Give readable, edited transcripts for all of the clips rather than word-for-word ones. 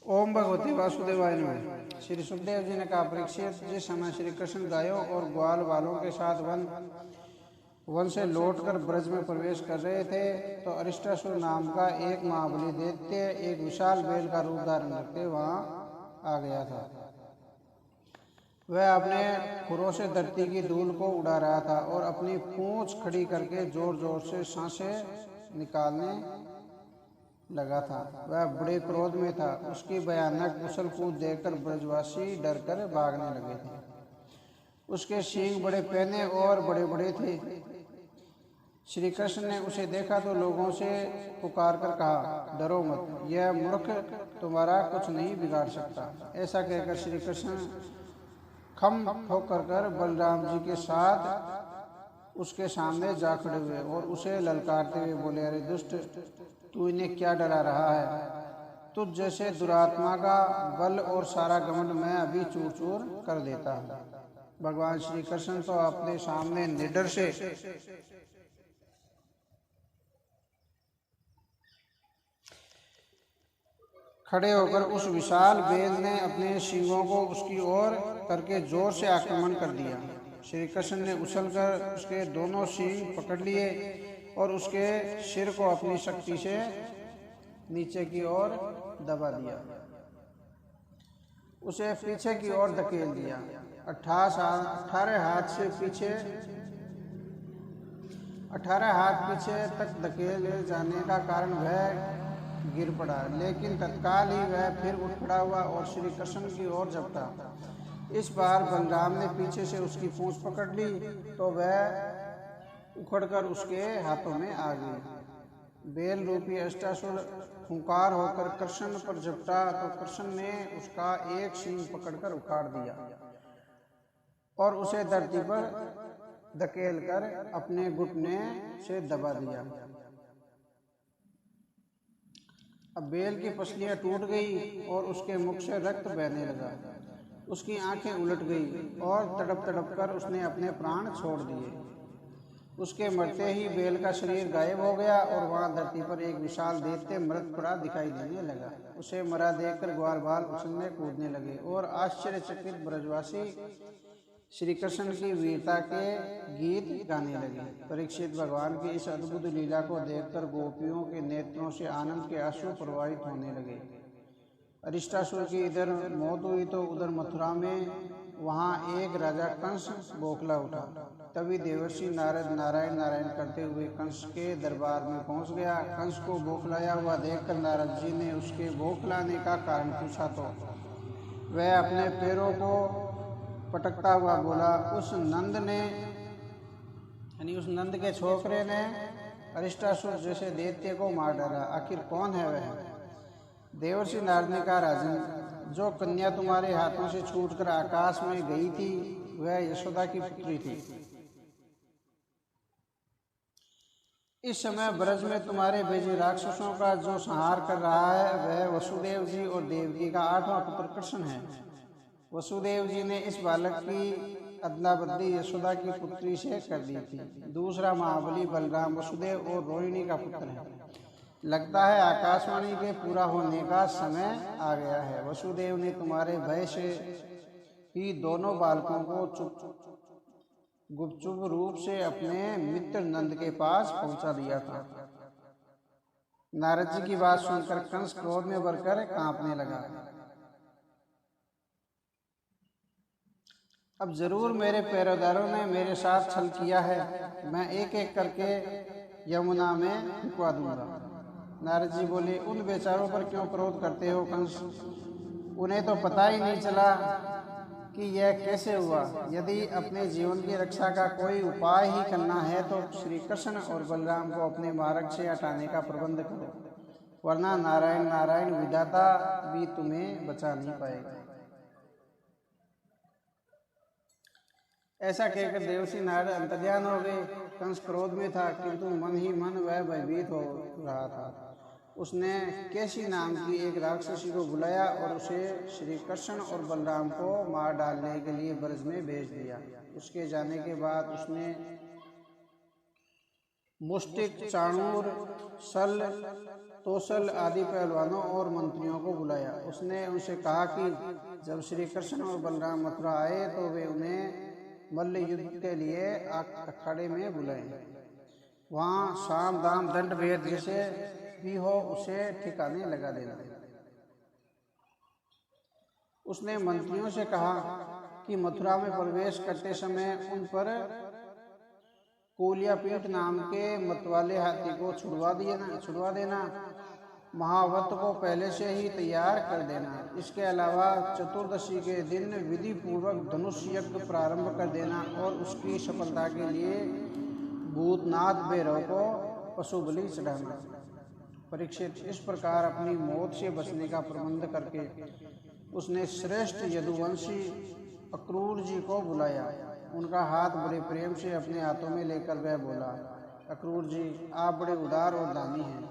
ओम भगवते वासुदेवाय नमः। श्री सुखदेव जी ने कहा, परीक्षित, जिस समय श्री कृष्ण गायों और ग्वाल वालों के साथ वन से लौटकर ब्रज में प्रवेश कर रहे थे तो अरिष्टासुर नाम का एक महाबली दैत्य एक विशाल बैल का रूप धारण करके वहां आ गया था। वह अपने खुरों से धरती की धूल को उड़ा रहा था और अपनी पूंछ खड़ी करके जोर जोर से सांसें निकालने लगा था। वह बड़े क्रोध में था। उसकी भयानक उछल कूद देखकर ब्रजवासी डरकर भागने लगे थे। उसके सींग बड़े पैने और बड़े बड़े थे। श्री कृष्ण ने उसे देखा तो लोगों से पुकार कर कहा, डरो मत, यह मूर्ख तुम्हारा कुछ नहीं बिगाड़ सकता। ऐसा कहकर श्री कृष्ण खम ठोकर कर बलराम जी के साथ उसके सामने जा खड़े हुए और उसे ललकारते हुए बोले, अरे दुष्ट, तू इन्हें क्या डरा रहा है? तुझ जैसे दुरात्मा का बल और सारा घमंड मैं अभी चूर चूर कर देता हूँ। भगवान श्री कृष्ण तो अपने सामने निडर से खड़े होकर उस विशाल बैल ने अपने सींगों को उसकी ओर करके जोर से आक्रमण कर दिया। श्री कृष्ण ने उछलकर उसके दोनों सींग पकड़ लिए और उसके सिर को अपनी शक्ति से नीचे की ओर दबा दिया। उसे पीछे की ओर धकेल दिया। 18 हाथ पीछे तक धकेले जाने का कारण वह गिर पड़ा, लेकिन तत्काल ही वह फिर उठ खड़ा हुआ और श्री कृष्ण की ओर झपटा। इस बार बलराम ने पीछे से उसकी पूंछ पकड़ ली तो वह उखड़कर उसके हाथों में आ गई। बेल रूपी अष्टासुर हुंकार होकर कृष्ण पर झपटा तो कृष्ण ने उसका एक सींग पकड़कर उखाड़ दिया और उसे धरती पर धकेलकर अपने घुटने से दबा दिया। अब बेल की पसलियां टूट गई और उसके मुख से रक्त बहने लगा। उसकी आंखें उलट गई और तड़प तड़प कर उसने अपने प्राण छोड़ दिए। उसके मरते ही बेल का शरीर गायब हो गया और वहां धरती पर एक विशाल दैत्य मृत पड़ा दिखाई देने लगा। उसे मरा देखकर ग्वाल बाल उछलने कूदने लगे और आश्चर्यचकित ब्रजवासी श्री कृष्ण की वीरता के गीत गाने लगे। परीक्षित, भगवान की इस अद्भुत लीला को देखकर गोपियों के नेत्रों से आनंद के आंसू प्रवाहित होने लगे। अरिष्टासुर की इधर मौत हुई तो उधर मथुरा में वहां एक राजा कंस बौखला उठा। तभी देवर्षि नारद नारायण नारायण करते हुए कंस के दरबार में पहुंच गया। कंस को बौखलाया हुआ देखकर नारद जी ने उसके बौखलाने का कारण पूछा तो वह अपने पैरों को पटकता हुआ बोला, उस नंद के छोकरे ने अरिष्टासुर जैसे दैत्य को मार डाला। आखिर कौन है वह? देवर्षि नारद ने कहा, राजन, जो कन्या तुम्हारे हाथों से छूटकर आकाश में गई थी वह यशोदा की पुत्री थी। इस समय ब्रज में तुम्हारे भेजे राक्षसों का जो संहार कर रहा है वह वसुदेव जी और देवकी का 8वां पुत्र कृष्ण है। वसुदेव जी ने इस बालक की अदला बदली यशोदा की पुत्री से कर दी थी। दूसरा महाबली बलराम वसुदेव और रोहिणी का पुत्र है। लगता है आकाशवाणी के पूरा होने का समय आ गया है। वसुदेव ने तुम्हारे भय से ही दोनों बालकों को गुपचुप रूप से अपने मित्र नंद के पास पहुंचा दिया था। नारद जी की बात सुनकर कंस क्रोध में भरकर कांपने लगा। अब जरूर मेरे पैरोदारों ने मेरे साथ छल किया है। मैं एक एक करके यमुना में फुकवा दूंगा। नारद जी बोले, उन बेचारों पर क्यों क्रोध करते हो कंस? उन्हें तो पता ही नहीं चला कि यह कैसे हुआ। यदि अपने जीवन की रक्षा का कोई उपाय ही करना है तो श्री कृष्ण और बलराम को अपने मार्ग से हटाने का प्रबंध करो, वरना नारायण नारायण विधाता भी तुम्हें बचा नहीं पाएगा। ऐसा कहकर देवर्षि नारद अंतर्ध्यान हो गए। कंस क्रोध में था किंतु मन ही मन वह भयभीत हो रहा था। उसने केशी नाम की एक राक्षसी को बुलाया और उसे श्री कृष्ण और बलराम को मार डालने के लिए ब्रज में भेज दिया। उसके जाने के बाद उसने मुष्टिक, चाणूर, सल, तोसल आदि पहलवानों और मंत्रियों को बुलाया। उसने उनसे कहा कि जब श्री कृष्ण और बलराम मथुरा आए तो वे उन्हें मल्ल युद्ध के लिए अखाड़े में बुलाएं। वहाँ साम दाम दंड भेद जैसे भी हो उसे ठिकाने लगा देना। उसने मंत्रियों से कहा कि मथुरा में प्रवेश करते समय उन पर कोलियापीठ नाम के मतवाले हाथी को छुड़वा देना। महावत को पहले से ही तैयार कर देना। इसके अलावा चतुर्दशी के दिन विधि पूर्वक धनुष यज्ञ प्रारंभ कर देना और उसकी सफलता के लिए भूतनाथ भैरव को पशु बलि चढ़ाना। परीक्षित इस प्रकार अपनी मौत से बचने का प्रबंध करके उसने श्रेष्ठ यदुवंशी अक्रूर जी को बुलाया। उनका हाथ बड़े प्रेम से अपने हाथों में लेकर वह बोला, अक्रूर जी, आप बड़े उदार और दानी हैं।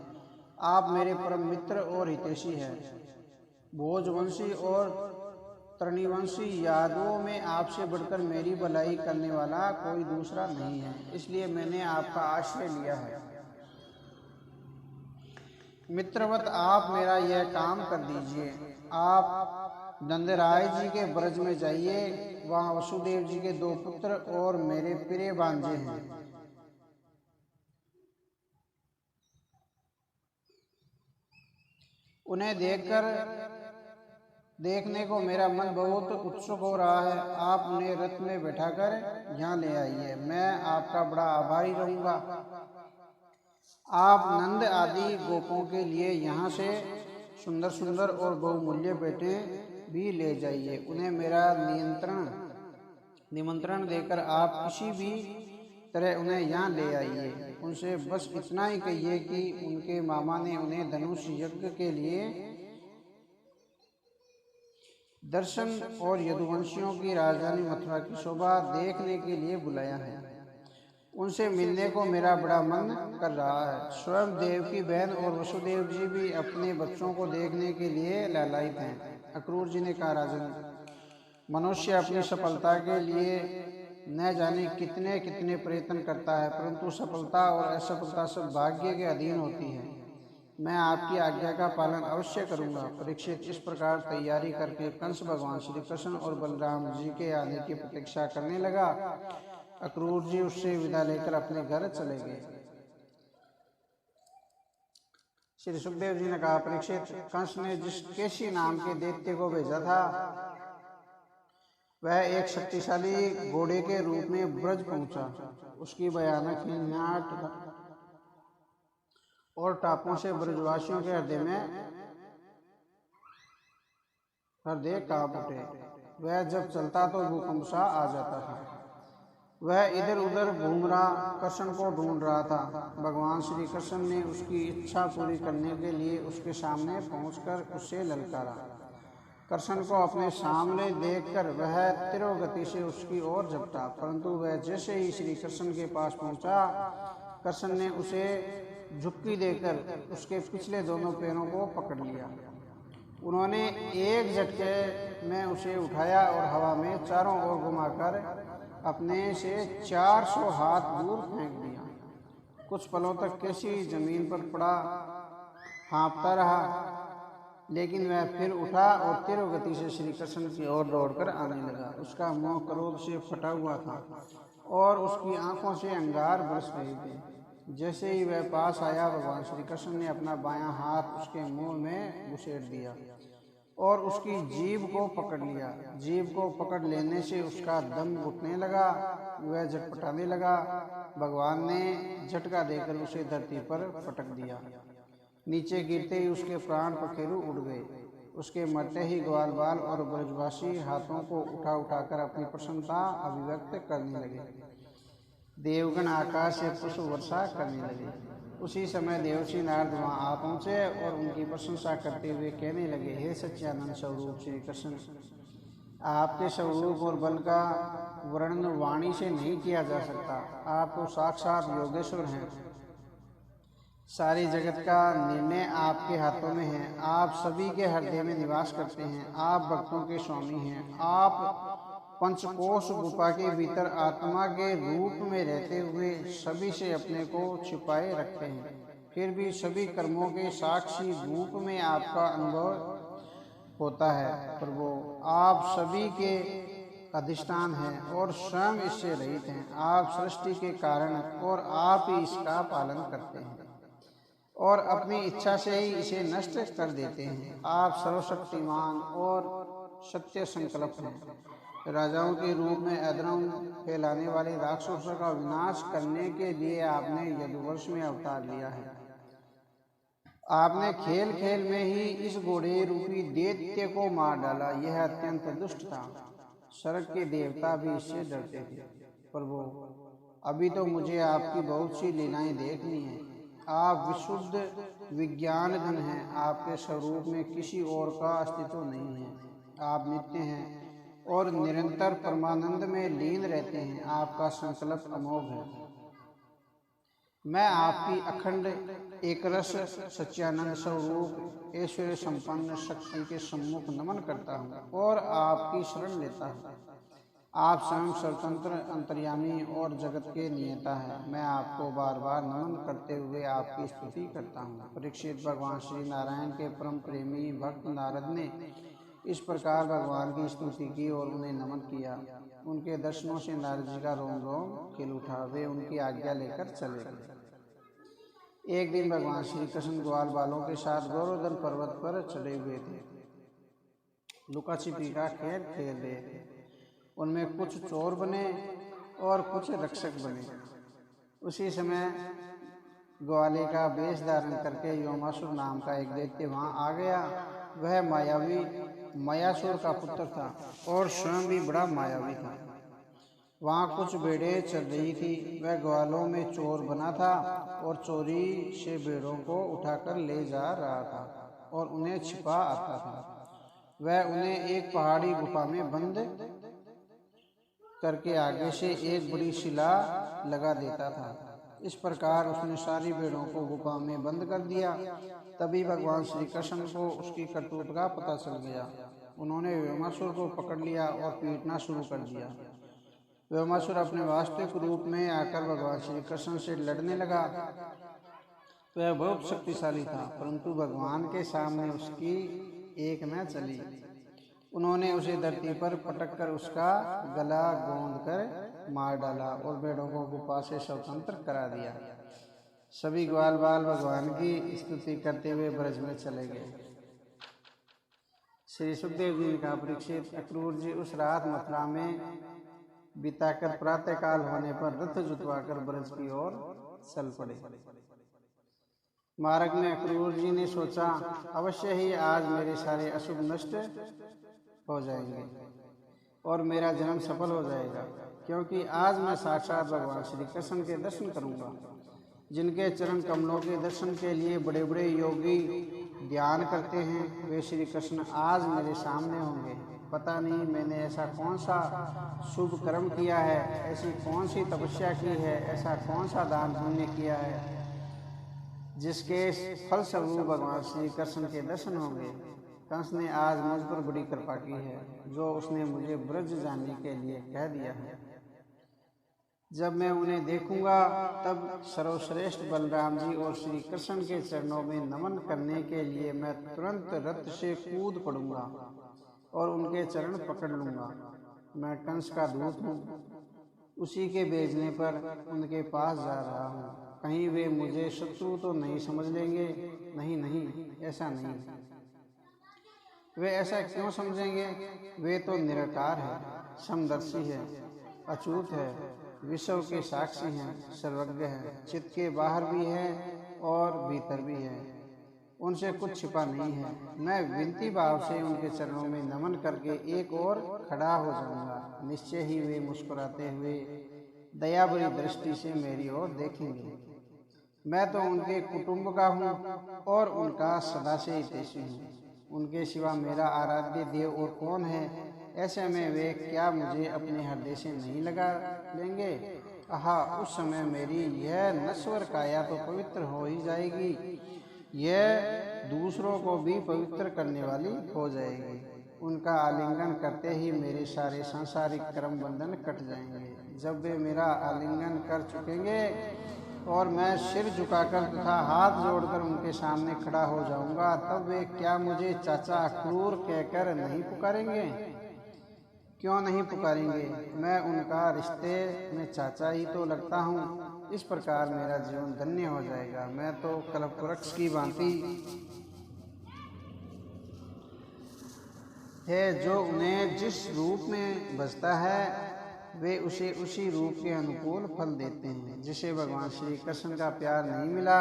आप मेरे परम मित्र और हितैषी हैं। भोजवंशी और तृणवंशी यादवों में आपसे बढ़कर मेरी भलाई करने वाला कोई दूसरा नहीं है, इसलिए मैंने आपका आश्रय लिया है। मित्रवत आप मेरा यह काम कर दीजिए। आप नंदराय जी के ब्रज में जाइए, वहाँ वसुदेव जी के 2 पुत्र और मेरे प्रिय भांजे हैं। उन्हें देखने को मेरा मन बहुत उत्सुक हो रहा है। आप उन्हें रथ में बैठाकर यहाँ ले आइए, मैं आपका बड़ा आभारी रहूँगा। आप नंद आदि गोपों के लिए यहाँ से सुंदर सुंदर और बहुमूल्य बेटे भी ले जाइए। उन्हें मेरा निमंत्रण देकर आप किसी भी तरह उन्हें यहाँ ले आइए। उनसे बस इतना ही कहिए कि उनके मामा ने उन्हें धनुष यज्ञ के लिए दर्शन और यदुवंशियों की राजधानी मथुरा की शोभा देखने के लिए बुलाया है। उनसे मिलने को मेरा बड़ा मन कर रहा है। स्वयं देव की बहन और वसुदेव जी भी अपने बच्चों को देखने के लिए लालायित हैं। अक्रूर जी ने कहा, राजन, मनुष्य अपनी सफलता के लिए न जाने कितने कितने प्रयत्न करता है, परंतु सफलता और असफलता सब भाग्य के अधीन होती है। मैं आपकी आज्ञा का पालन अवश्य करूंगा। परीक्षित इस प्रकार तैयारी करके कंस भगवान श्री कृष्ण और बलराम जी के आने की प्रतीक्षा करने लगा। अक्रूर जी उससे विदा लेकर अपने घर चले गए। श्री सुखदेव जी ने कहा, परीक्षित, कंस ने जिस केशी नाम के दैत्य को भेजा था वह एक शक्तिशाली घोड़े के रूप में ब्रज पहुंचा। उसकी भयानक हिंसनाट और टापों से ब्रजवासियों के हृदय कांप उठे। वह जब चलता तो भूकंप सा आ जाता था। वह इधर उधर घूम रहा कृष्ण को ढूंढ रहा था। भगवान श्री कृष्ण ने उसकी इच्छा पूरी करने के लिए उसके सामने पहुंचकर उससे ललकारा। कृष्ण को अपने सामने देखकर वह तिरोगति से उसकी ओर झपटा, परंतु वह जैसे ही श्री कृष्ण के पास पहुंचा, कृष्ण ने उसे झुक्की देकर उसके पिछले दोनों पैरों को पकड़ लिया। उन्होंने एक झटके में उसे उठाया और हवा में चारों ओर घुमाकर अपने से 400 हाथ दूर फेंक दिया। कुछ पलों तक केशी जमीन पर पड़ा हाँफता रहा, लेकिन वह फिर उठा और तीव्र गति से श्री कृष्ण की ओर दौड़कर आने लगा। उसका मुंह क्रोध से फटा हुआ था और उसकी आंखों से अंगार बरस रहे थे। जैसे ही वह पास आया, भगवान श्री कृष्ण ने अपना बायां हाथ उसके मुंह में घुसेड़ दिया और उसकी जीभ को पकड़ लिया। जीभ को पकड़ लेने से उसका दम घुटने लगा, वह झटपटाने लगा। भगवान ने झटका देकर उसे धरती पर पटक दिया। नीचे गिरते ही उसके प्राण पखेरु उड़ गए। उसके मरते ही ग्वाल बाल और ब्रजवासी हाथों को उठा उठाकर अपनी प्रसन्नता अभिव्यक्त करने लगे। देवगण आकाश से पुष्प वर्षा करने लगे। उसी समय देवर्षि नारद वहाँ आ पहुँचे और उनकी प्रशंसा करते हुए कहने लगे, हे सच्चिदानंद स्वरूप श्री कृष्ण, आपके स्वरूप और बल का वर्णन वाणी से नहीं किया जा सकता। आप तो साक्षात योगेश्वर हैं। सारे जगत का निर्णय आपके हाथों में है। आप सभी के हृदय में निवास करते हैं। आप भक्तों के स्वामी हैं। आप पंचकोश गुफा के भीतर आत्मा के रूप में रहते हुए सभी से अपने को छिपाए रखते हैं। फिर भी सभी कर्मों के साक्षी रूप में आपका अनुभव होता है। प्रभु, आप सभी के अधिष्ठान हैं और स्वयं इससे रहित हैं। आप सृष्टि के कारण और आप ही इसका पालन करते हैं और अपनी इच्छा से ही इसे नष्ट कर देते हैं। आप सर्वशक्तिमान और सत्य संकल्प हैं। राजाओं के रूप में अधर्म फैलाने वाले राक्षसों का विनाश करने के लिए आपने यदुवंश में अवतार लिया है। आपने खेल खेल में ही इस घोड़े रूपी दैत्य को मार डाला। यह अत्यंत दुष्ट था। स्वर्ग के देवता भी इससे डरते थे। प्रभु, अभी तो मुझे आपकी बहुत सी लीलाएं देखनी हैं। आप विशुद्ध विज्ञान घन हैं। आपके स्वरूप में किसी और का अस्तित्व नहीं है। आप नित्य हैं और निरंतर परमानंद में लीन रहते हैं। आपका संकल्प अमोघ है। मैं आपकी अखंड एकरस सच्चिदानंद स्वरूप ऐश्वर्य संपन्न शक्ति के सम्मुख नमन करता हूँ और आपकी शरण लेता हूँ। आप स्वयं स्वतंत्र अंतर्यामी और जगत के नियता हैं। मैं आपको बार बार नमन करते हुए आपकी स्तुति करता हूँ। परीक्षित, भगवान श्री नारायण के परम प्रेमी भक्त नारद ने इस प्रकार भगवान की स्तुति की और उन्हें नमन किया। उनके दर्शनों से नारद जी का रोम रोम खिल उठा। वे उनकी आज्ञा लेकर चले गए। एक दिन भगवान श्री कृष्ण ग्वाल बालों के साथ गौरोधन पर्वत पर चढ़े हुए थे। लुका छिपी का खेल खेल रहे थे। उनमें कुछ चोर बने और कुछ रक्षक बने। उसी समय ग्वाले का वेश धारण करके योमासुर नाम का एक दैत्य वहां आ गया। वह मायावी मयासुर का पुत्र था और स्वयं भी बड़ा मायावी था। वहाँ कुछ भेड़ें चल रही थी। वह ग्वालों में चोर बना था और चोरी से भेड़ों को उठाकर ले जा रहा था और उन्हें छिपा आता था। वह उन्हें एक पहाड़ी गुफा में बंद करके आगे से एक बड़ी शिला लगा देता था। इस प्रकार उसने सारी भेड़ों को गुफा में बंद कर दिया। तभी भगवान श्री कृष्ण को उसकी करतूत का पता चल गया। उन्होंने व्योमासुर को पकड़ लिया और पीटना शुरू कर दिया। व्योमासुर अपने वास्तविक रूप में आकर भगवान श्री कृष्ण से लड़ने लगा। वह बहुत शक्तिशाली था, परंतु भगवान के सामने उसकी एक न चली। उन्होंने उसे धरती पर पटक कर उसका गला गोंद कर मार डाला और भेड़ों को गुफा से स्वतंत्र करा दिया। सभी ग्वाल बाल भगवान की स्तुति करते हुए ब्रज में चले गए। श्री सुखदेव जी ने कहा, परीक्षित, अक्रूर जी उस रात मथुरा में बिताकर प्रातःकाल होने पर रथ जुतवाकर ब्रज की ओर चल पड़े। मार्ग में अक्रूर जी ने सोचा, अवश्य ही आज मेरे सारे अशुभ नष्ट हो जाएंगे और मेरा जन्म सफल हो जाएगा, क्योंकि आज मैं साक्षात भगवान श्री कृष्ण के दर्शन करूंगा। जिनके चरण कमलों के दर्शन के लिए बड़े बड़े योगी ध्यान करते हैं, वे श्री कृष्ण आज मेरे सामने होंगे। पता नहीं मैंने ऐसा कौन सा शुभ कर्म किया है, ऐसी कौन सी तपस्या की है, ऐसा कौन सा दान पुण्य किया है जिसके फलस्वरूप भगवान श्री कृष्ण के दर्शन होंगे। कंस ने आज मुझ पर बड़ी कृपा की है, जो उसने मुझे ब्रज जाने के लिए कह दिया है। जब मैं उन्हें देखूंगा तब सर्वश्रेष्ठ बलराम जी और श्री कृष्ण के चरणों में नमन करने के लिए मैं तुरंत रथ से कूद पड़ूंगा और उनके चरण पकड़ लूंगा। मैं कंस का दूत हूँ, उसी के भेजने पर उनके पास जा रहा हूँ। कहीं वे मुझे शत्रु तो नहीं समझ लेंगे? नहीं नहीं, ऐसा नहीं। वे ऐसा क्यों समझेंगे? वे तो निराकार है, समदर्शी है, अछूत है, विश्व के साक्षी हैं, सर्वज्ञ हैं, चित्त के बाहर भी हैं और भीतर भी हैं। उनसे कुछ छिपा नहीं है। मैं विनती भाव से उनके चरणों में नमन करके एक और खड़ा हो जाऊंगा। निश्चय ही वे मुस्कुराते हुए दया भरी दृष्टि से मेरी ओर देखेंगे। मैं तो उनके कुटुंब का हूँ और उनका सदा से हितैषी हूँ। उनके सिवा मेरा आराध्य देव और कौन है? ऐसे में वे क्या मुझे अपने हृदय से नहीं लगा लेंगे? आहा, उस समय मेरी यह नश्वर काया तो पवित्र हो ही जाएगी, यह दूसरों को भी पवित्र करने वाली हो जाएगी। उनका आलिंगन करते ही मेरे सारे सांसारिक कर्म बंधन कट जाएंगे। जब वे मेरा आलिंगन कर चुकेंगे और मैं सिर झुकाकर तथा हाथ जोड़कर उनके सामने खड़ा हो जाऊंगा, तब वे क्या मुझे चाचा अक्रूर कहकर नहीं पुकारेंगे? क्यों नहीं पुकारेंगे? मैं उनका रिश्ते में चाचा ही तो लगता हूँ। इस प्रकार मेरा जीवन धन्य हो जाएगा। मैं तो कल्पवृक्ष की भांति है, जो उन्हें जिस रूप में बसता है वे उसे उसी रूप के अनुकूल फल देते हैं। जिसे भगवान श्री कृष्ण का प्यार नहीं मिला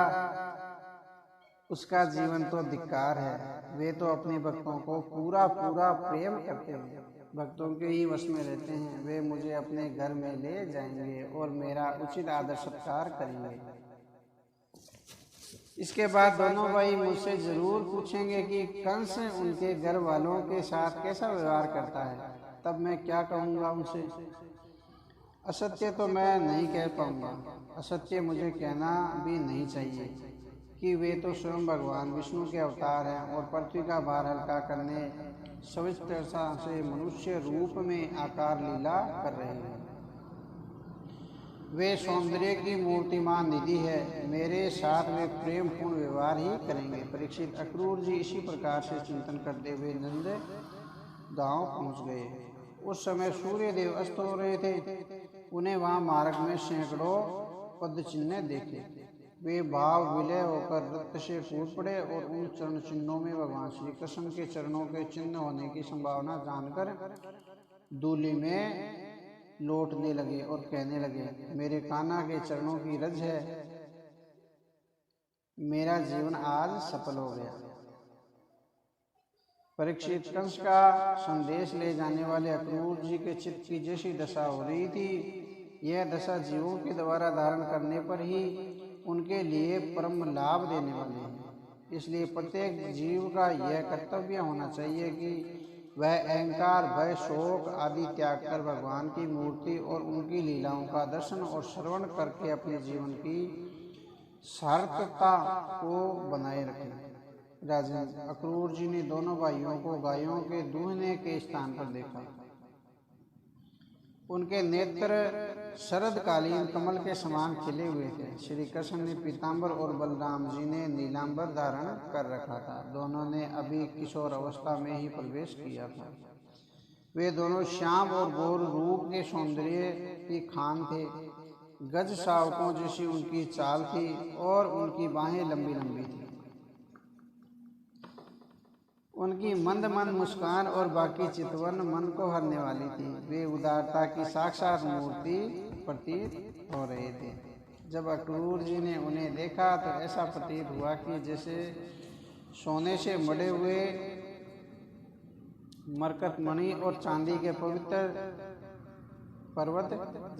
उसका जीवन तो धिक्कार है। वे तो अपने भक्तों को पूरा पूरा प्रेम करते हैं, भक्तों के ही वश में रहते हैं। वे मुझे अपने घर में ले जाएंगे और मेरा उचित आदर सत्कार करेंगे। इसके बाद दोनों भाई मुझसे जरूर पूछेंगे कि कंस उनके घर वालों के साथ कैसा व्यवहार करता है। तब मैं क्या कहूँगा उनसे? असत्य तो मैं नहीं कह पाऊँगा। असत्य मुझे कहना भी नहीं चाहिए कि वे तो स्वयं भगवान विष्णु के अवतार हैं और पृथ्वी का भार हल्का करने सविस्तरता से मनुष्य रूप में आकार लीला कर रहे हैं। वे सौंदर्य की मूर्तिमान निधि है। मेरे साथ वे प्रेम पूर्ण व्यवहार ही करेंगे। परीक्षित, अक्रूर जी इसी प्रकार से चिंतन करते हुए नंद गांव पहुंच गए। उस समय सूर्य देव अस्त हो रहे थे। उन्हें वहां मार्ग में सैकड़ों पद चिन्ह देखे। वे भाव विलय होकर रथ से कूद पड़े और उन चरण चिन्हों में भगवान श्री कृष्ण के चरणों के चिन्ह होने की संभावना जानकर दूली में लौटने लगे और कहने लगे, मेरे कान्हा के चरणों की रज है, मेरा जीवन आज सफल हो गया। परीक्षित, कंस का संदेश ले जाने वाले अक्रूर जी के चित्त की जैसी दशा हो रही थी, यह दशा जीवों के द्वारा धारण करने पर ही उनके लिए परम लाभ देने वाले हैं। इसलिए प्रत्येक जीव का यह कर्तव्य होना चाहिए कि वह अहंकार, भय, शोक आदि त्याग कर भगवान की मूर्ति और उनकी लीलाओं का दर्शन और श्रवण करके अपने जीवन की सार्थकता को बनाए रखें। राजन, अक्रूर जी ने दोनों भाइयों को गायों के दूहने के स्थान पर देखा। उनके नेत्र शरदकालीन कमल के समान खिले हुए थे। श्री कृष्ण ने पीताम्बर और बलराम जी ने नीलांबर धारण कर रखा था। दोनों ने अभी किशोर अवस्था में ही प्रवेश किया था। वे दोनों श्याम और गौर रूप के सौंदर्य की खान थे। गज शावकों जैसी उनकी चाल थी और उनकी बाहें लंबी लंबी थी। उनकी मंद मंद मुस्कान और बाकी चितवन मन को हरने वाली थी। वे उदारता की साक्षात मूर्ति प्रतीत हो रहे थे। जब अक्रूर जी ने उन्हें देखा तो ऐसा प्रतीत हुआ कि जैसे सोने से मढ़े हुए मरकतमणि और चांदी के पवित्र पर्वत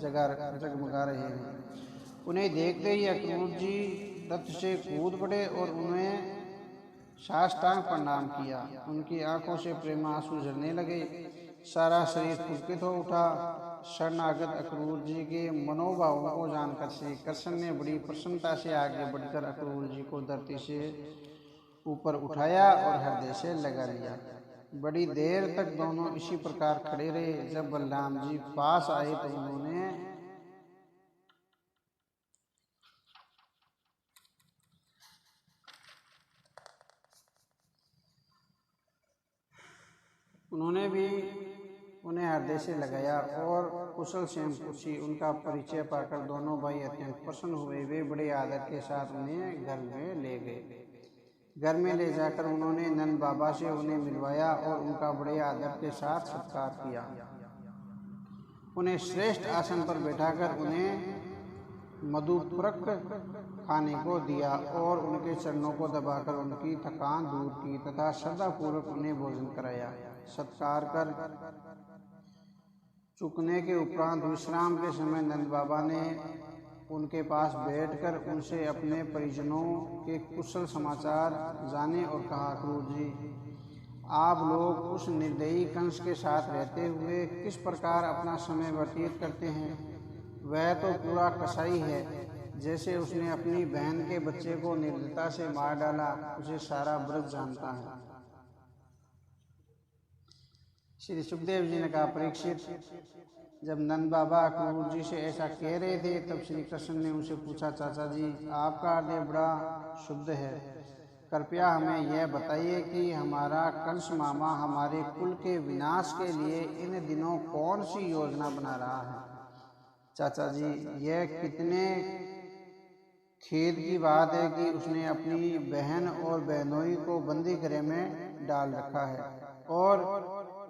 जगमगा रहे हैं। उन्हें देखते ही अक्रूर जी रथ से कूद पड़े और उन्हें साष्टांग प्रणाम किया। उनकी आंखों से प्रेमांसु झरने लगे। सारा शरीर पुलकित हो उठा। शरणागत अक्रूर जी के मनोभावों को जानकर श्री कृष्ण ने बड़ी प्रसन्नता से आगे बढ़कर अक्रूर जी को धरती से ऊपर उठाया और हृदय से लगा लिया। बड़ी देर तक दोनों इसी प्रकार खड़े रहे। जब बलराम जी पास आए तो उन्होंने भी उन्हें हृदय से लगाया और कुशल क्षेम पूछी। उनका परिचय पाकर दोनों भाई अत्यंत प्रसन्न हुए। वे बड़े आदर के साथ उन्हें घर में ले गए। घर में ले जाकर उन्होंने नंद बाबा से उन्हें मिलवाया और उनका बड़े आदर के साथ सत्कार किया। उन्हें श्रेष्ठ आसन पर बैठाकर उन्हें मधुपर्क खाने को दिया और उनके चरणों को दबाकर उनकी थकान दूर की तथा श्रद्धापूर्वक उन्हें भोजन कराया। सत्कार कर चुकने के उपरांत विश्राम के समय नंद बाबा ने उनके पास बैठकर उनसे अपने परिजनों के कुशल समाचार जाने और कहा, अक्रूर जी, आप लोग उस निर्दयी कंस के साथ रहते हुए किस प्रकार अपना समय व्यतीत करते हैं? वह तो पूरा कसाई है। जैसे उसने अपनी बहन के बच्चे को निर्दयता से मार डाला, उसे सारा ब्रज जानता है। श्री सुखदेव जी ने कहा, परीक्षित, जब नंद बाबा अक्रूर जी से ऐसा कह रहे थे तब श्री कृष्ण ने उनसे पूछा, चाचा जी आपका हृदय बड़ा शुद्ध है, कृपया हमें यह बताइए कि हमारा कंस मामा हमारे कुल के विनाश के लिए इन दिनों कौन सी योजना बना रहा है। चाचा जी यह कितने खेद की बात है कि उसने अपनी बहन और बहनोई को बंदी गृह में डाल रखा है और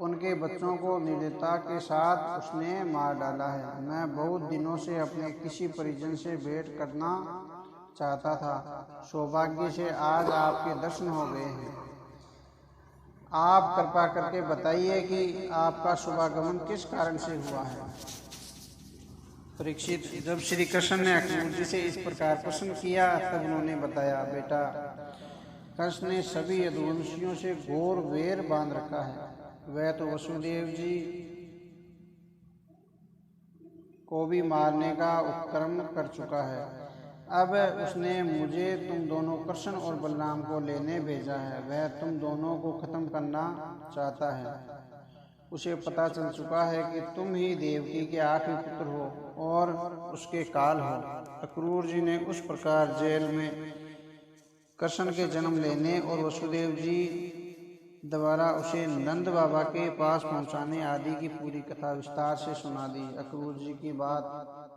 उनके बच्चों को निर्दयता के साथ उसने मार डाला है। मैं बहुत दिनों से अपने किसी परिजन से भेंट करना चाहता था, सौभाग्य से आज आपके दर्शन हो गए हैं। आप कृपा करके बताइए कि आपका शुभागमन किस कारण से हुआ है। परीक्षित, जब श्री कृष्ण ने अक्रूर जी से इस प्रकार प्रश्न किया तब उन्होंने बताया, बेटा कंस ने सभी यदुवंशियों से घोर वैर बांध रखा है। वह तो वसुदेव जी को भी मारने का उपक्रम कर चुका है। अब उसने मुझे तुम दोनों कृष्ण और बलराम को लेने भेजा है। वह तुम दोनों को खत्म करना चाहता है। उसे पता चल चुका है कि तुम ही देवकी के आखिरी पुत्र हो और उसके काल हो। अक्रूर जी ने उस प्रकार जेल में कृष्ण के जन्म लेने और वसुदेव जी द्वारा उसे नंद बाबा के पास पहुंचाने आदि की पूरी कथा विस्तार से सुना दी। अक्रूर जी की बात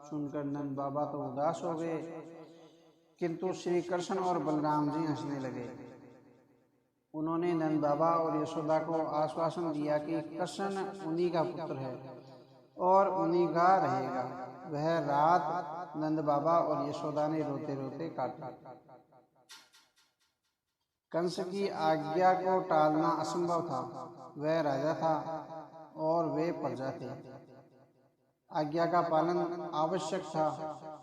सुनकर नंद बाबा तो उदास हो गए, किंतु श्री कृष्ण और बलराम जी हंसने लगे। उन्होंने नंद बाबा और यशोदा को आश्वासन दिया कि कृष्ण उन्हीं का पुत्र है और उन्हीं का रहेगा। वह रात नंद बाबा और यशोदा ने रोते रोते काटी। कंस की आज्ञा को टालना असंभव था। वह राजा था और वे प्रजा थे। आज्ञा का पालन आवश्यक था।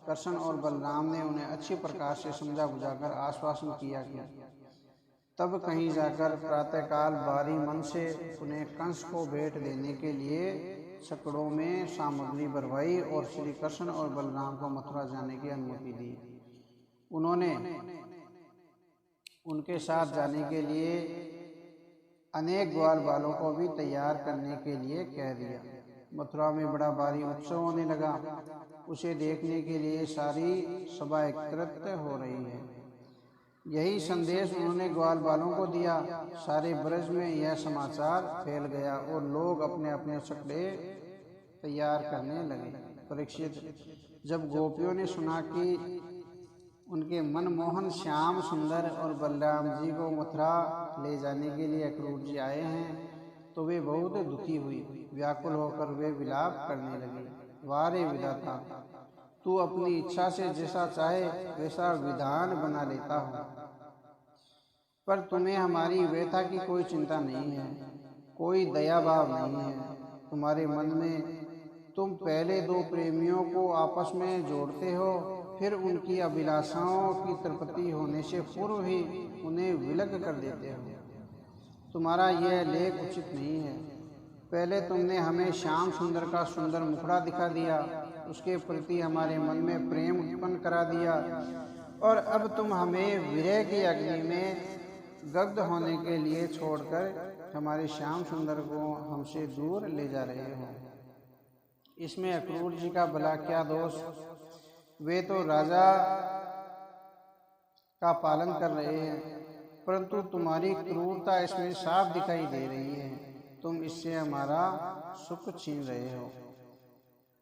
कृष्ण और बलराम ने उन्हें अच्छी प्रकार से समझा बुझाकर आश्वासन किया कि तब कहीं जाकर प्रातःकाल भारी मन से उन्हें कंस को भेंट देने के लिए छकड़ों में सामग्री भरवाई और श्री कृष्ण और बलराम को मथुरा जाने की अनुमति दी। उन्होंने उनके साथ जाने के लिए अनेक ग्वाल बालों को भी तैयार करने के लिए कह दिया। मथुरा में बड़ा भारी उत्सव होने लगा। उसे देखने के लिए सारी सभा एकत्रित हो रही है। यही संदेश उन्होंने ग्वाल बालों को दिया। सारे ब्रज में यह समाचार फैल गया और लोग अपने अपने छकड़े तैयार करने लगे। परीक्षित, जब गोपियों ने सुना कि उनके मनमोहन श्याम सुंदर और बलराम जी को मथुरा ले जाने के लिए अक्रूर जी आए हैं तो वे बहुत दुखी हुई। व्याकुल होकर वे विलाप करने लगे, वारे विधाता, तू अपनी इच्छा से जैसा चाहे वैसा विधान बना लेता हो, पर तुम्हें हमारी व्यथा की कोई चिंता नहीं है, कोई दया भाव नहीं है। तुम्हारे मन में तुम पहले दो प्रेमियों को आपस में जोड़ते हो, फिर उनकी अभिलाषाओं की तृप्ति होने से पूर्व ही उन्हें विलग कर देते हो। तुम्हारा यह लेख उचित नहीं है। पहले तुमने हमें श्याम सुंदर का सुंदर मुखड़ा दिखा दिया, उसके प्रति हमारे मन में प्रेम उत्पन्न करा दिया, और अब तुम हमें विरह की अग्नि में दग्ध होने के लिए छोड़कर हमारे श्याम सुंदर को हमसे दूर ले जा रहे हो। इसमें अक्रूर जी का भला क्या दोष? वे तो राजा का पालन कर रहे हैं, परंतु तुम्हारी क्रूरता इसमें साफ दिखाई दे रही है। तुम इससे हमारा सुख छीन रहे हो।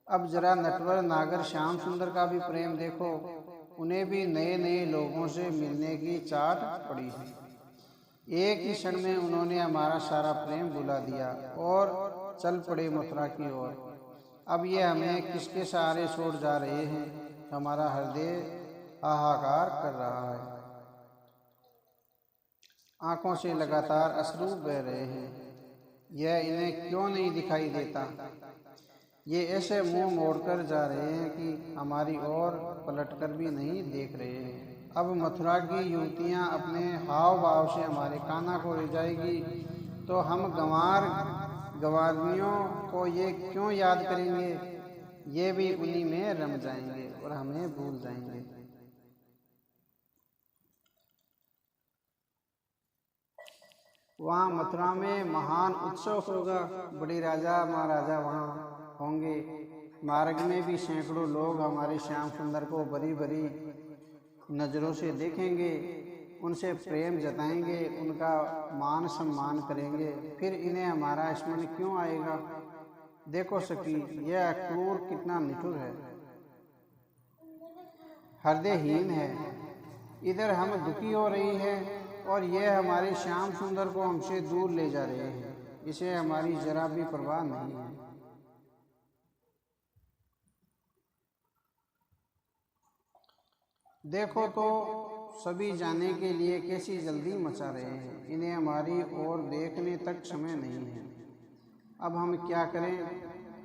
अब जरा नटवर नागर श्याम सुंदर का भी प्रेम देखो। उन्हें भी नए नए लोगों से मिलने की चाट पड़ी है। एक ही क्षण में उन्होंने हमारा सारा प्रेम भुला दिया और चल पड़े मथुरा की ओर। अब ये हमें किसके सहारे छोड़ जा रहे हैं? हमारा हृदय हाहाकार कर रहा है। आंखों से लगातार अश्रु बह रहे हैं। यह इन्हें क्यों नहीं दिखाई देता? ये ऐसे मुंह मोड़कर जा रहे हैं कि हमारी ओर पलटकर भी नहीं देख रहे हैं। अब मथुरा की युवतियां अपने हाव भाव से हमारे कान्हा को ले जाएगी तो हम गंवारियों को ये क्यों याद करेंगे? ये भी उन्हीं में रम जाएंगे और हमें भूल जाएंगे। वहाँ मथुरा में महान उत्सव होगा। बड़े राजा महाराजा वहाँ होंगे। मार्ग में भी सैकड़ों लोग हमारे श्याम सुंदर को बड़ी बड़ी नज़रों से देखेंगे, उनसे प्रेम जताएंगे, उनका मान सम्मान करेंगे। फिर इन्हें हमारा स्मरण क्यों आएगा? देखो सखी, यह क्रूर कितना निठुर है, हृदयहीन है। इधर हम दुखी हो रही है और यह हमारे श्याम सुंदर को हमसे दूर ले जा रहे हैं। इसे हमारी जरा भी परवाह नहीं है। देखो तो सभी जाने के लिए कैसी जल्दी मचा रहे हैं। इन्हें हमारी ओर देखने तक समय नहीं है। अब हम क्या करें?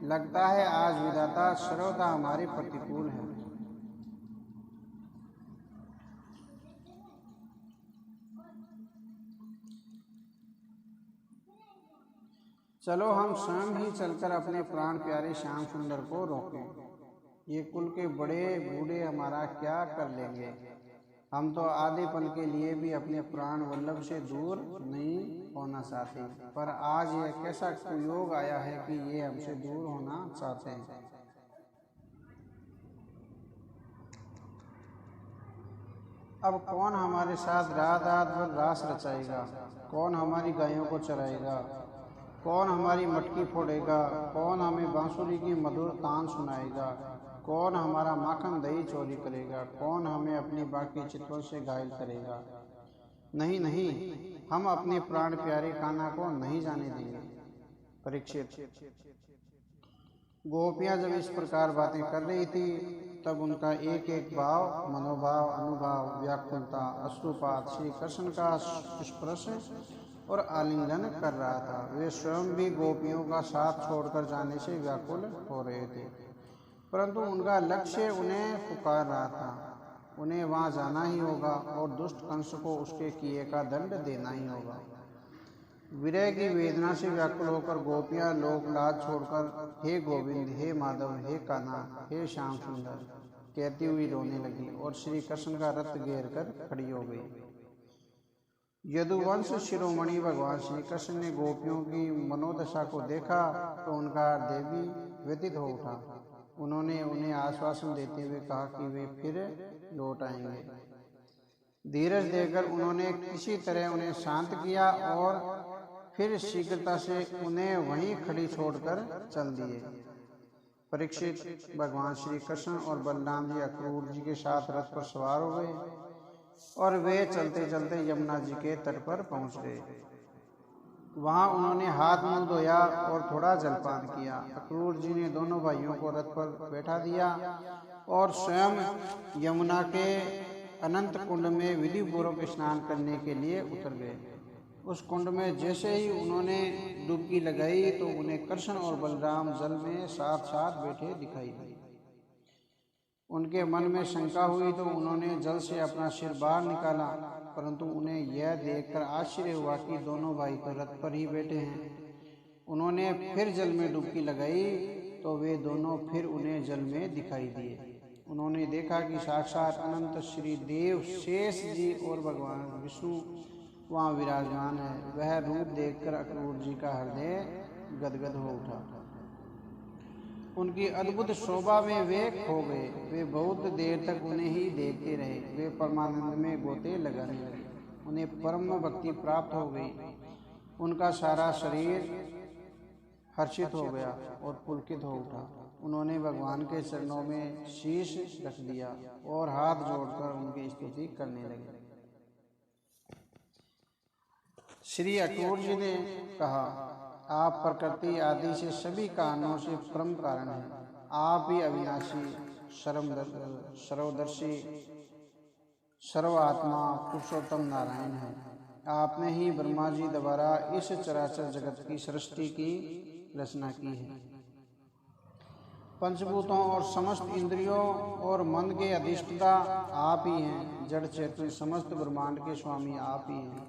लगता है आज विधाता सर्वदा हमारे प्रतिकूल है। चलो हम स्वयं ही चलकर अपने प्राण प्यारे श्याम सुंदर को रोकें। ये कुल के बड़े बूढ़े हमारा क्या कर लेंगे? हम तो आधे पल के लिए भी अपने प्राण वल्लभ से दूर नहीं होना चाहते, पर आज यह कैसा कुयोग आया है कि ये हमसे दूर होना चाहते हैं। अब कौन हमारे साथ रात रात भर रास रचाएगा? कौन हमारी गायों को चराएगा? कौन हमारी मटकी फोड़ेगा? कौन हमें बांसुरी की मधुर तान सुनाएगा? कौन हमारा माखन दही चोरी करेगा? कौन हमें अपनी बाकी चित्तों से घायल करेगा? नहीं नहीं, हम अपने प्राण प्यारे कान्हा को नहीं जाने देंगे। परीक्षित, गोपियां जब इस प्रकार बातें कर रही थी तब उनका एक एक भाव, मनोभाव, अनुभाव, व्याकुलता, अश्रुपात श्री कृष्ण का स्पर्श और आलिंगन कर रहा था। वे स्वयं भी गोपियों का साथ छोड़कर जाने से व्याकुल हो रहे थे, परंतु उनका लक्ष्य उन्हें पुकार रहा था। उन्हें वहां जाना ही होगा और दुष्ट कंस को उसके किए का दंड देना ही होगा। विरह की वेदना से व्याकुल होकर गोपियां लोक लाज छोड़कर हे गोविंद, हे माधव, हे कान्हा, हे श्याम सुंदर कहती हुई रोने लगी और श्री कृष्ण का रथ घेर कर खड़ी हो गई। यदुवंश शिरोमणि भगवान श्री कृष्ण ने गोपियों की मनोदशा को देखा तो उनका हृदय भी व्यथित हो उठा। उन्होंने उन्हें आश्वासन देते हुए कहा कि वे फिर लौट आएंगे। धीरज देकर उन्होंने किसी तरह उन्हें शांत किया और फिर शीघ्रता से उन्हें वहीं खड़ी छोड़कर चल दिए। परीक्षित, भगवान श्री कृष्ण और बलराम जी अक्रूर जी के साथ रथ पर सवार हो गए और वे चलते चलते यमुना जी के तट पर पहुंच गए। वहां उन्होंने हाथ मुंह धोया और थोड़ा जलपान किया। अक्रूर जी ने दोनों भाइयों को रथ पर बैठा दिया और स्वयं यमुना के अनंत कुंड में विधि पूर्वक स्नान करने के लिए उतर गए। उस कुंड में जैसे ही उन्होंने डुबकी लगाई तो उन्हें कृष्ण और बलराम जल में साथ साथ बैठे दिखाई दिए। उनके मन में शंका हुई तो उन्होंने जल से अपना सिर बाहर निकाला, परंतु उन्हें यह देखकर आश्चर्य हुआ कि दोनों भाई तो रथ पर ही बैठे हैं। उन्होंने फिर जल में डुबकी लगाई तो वे दोनों फिर उन्हें जल में दिखाई दिए। उन्होंने देखा कि साक्षात अनंत श्री देव शेष जी और भगवान विष्णु वहाँ विराजमान है। वह रूप देखकर अक्रूर जी का हृदय गदगद हो उठा। उनकी अद्भुत शोभा में वे खो गए। वे बहुत देर तक उन्हें ही देखते रहे। वे परमानंद में गोते लगाने लगे। उन्हें परम भक्ति प्राप्त हो गई। उनका सारा शरीर हर्षित हो गया और पुलकित हो उठा। उन्होंने भगवान के चरणों में शीश रख दिया और हाथ जोड़कर उनकी स्तुति करने लगे। श्री अक्रूर जी ने कहा, आप प्रकृति आदि से सभी कारणों से परम कारण हैं। आप ही अविनाशी, सर्वदर्शी, सर्वात्मा पुरुषोत्तम नारायण हैं। आपने ही ब्रह्मा जी द्वारा इस चराचर जगत की सृष्टि की रचना की है। पंचभूतों और समस्त इंद्रियों और मन के अधिष्ठता आप ही हैं। जड़ चेतन समस्त ब्रह्मांड के स्वामी आप ही हैं।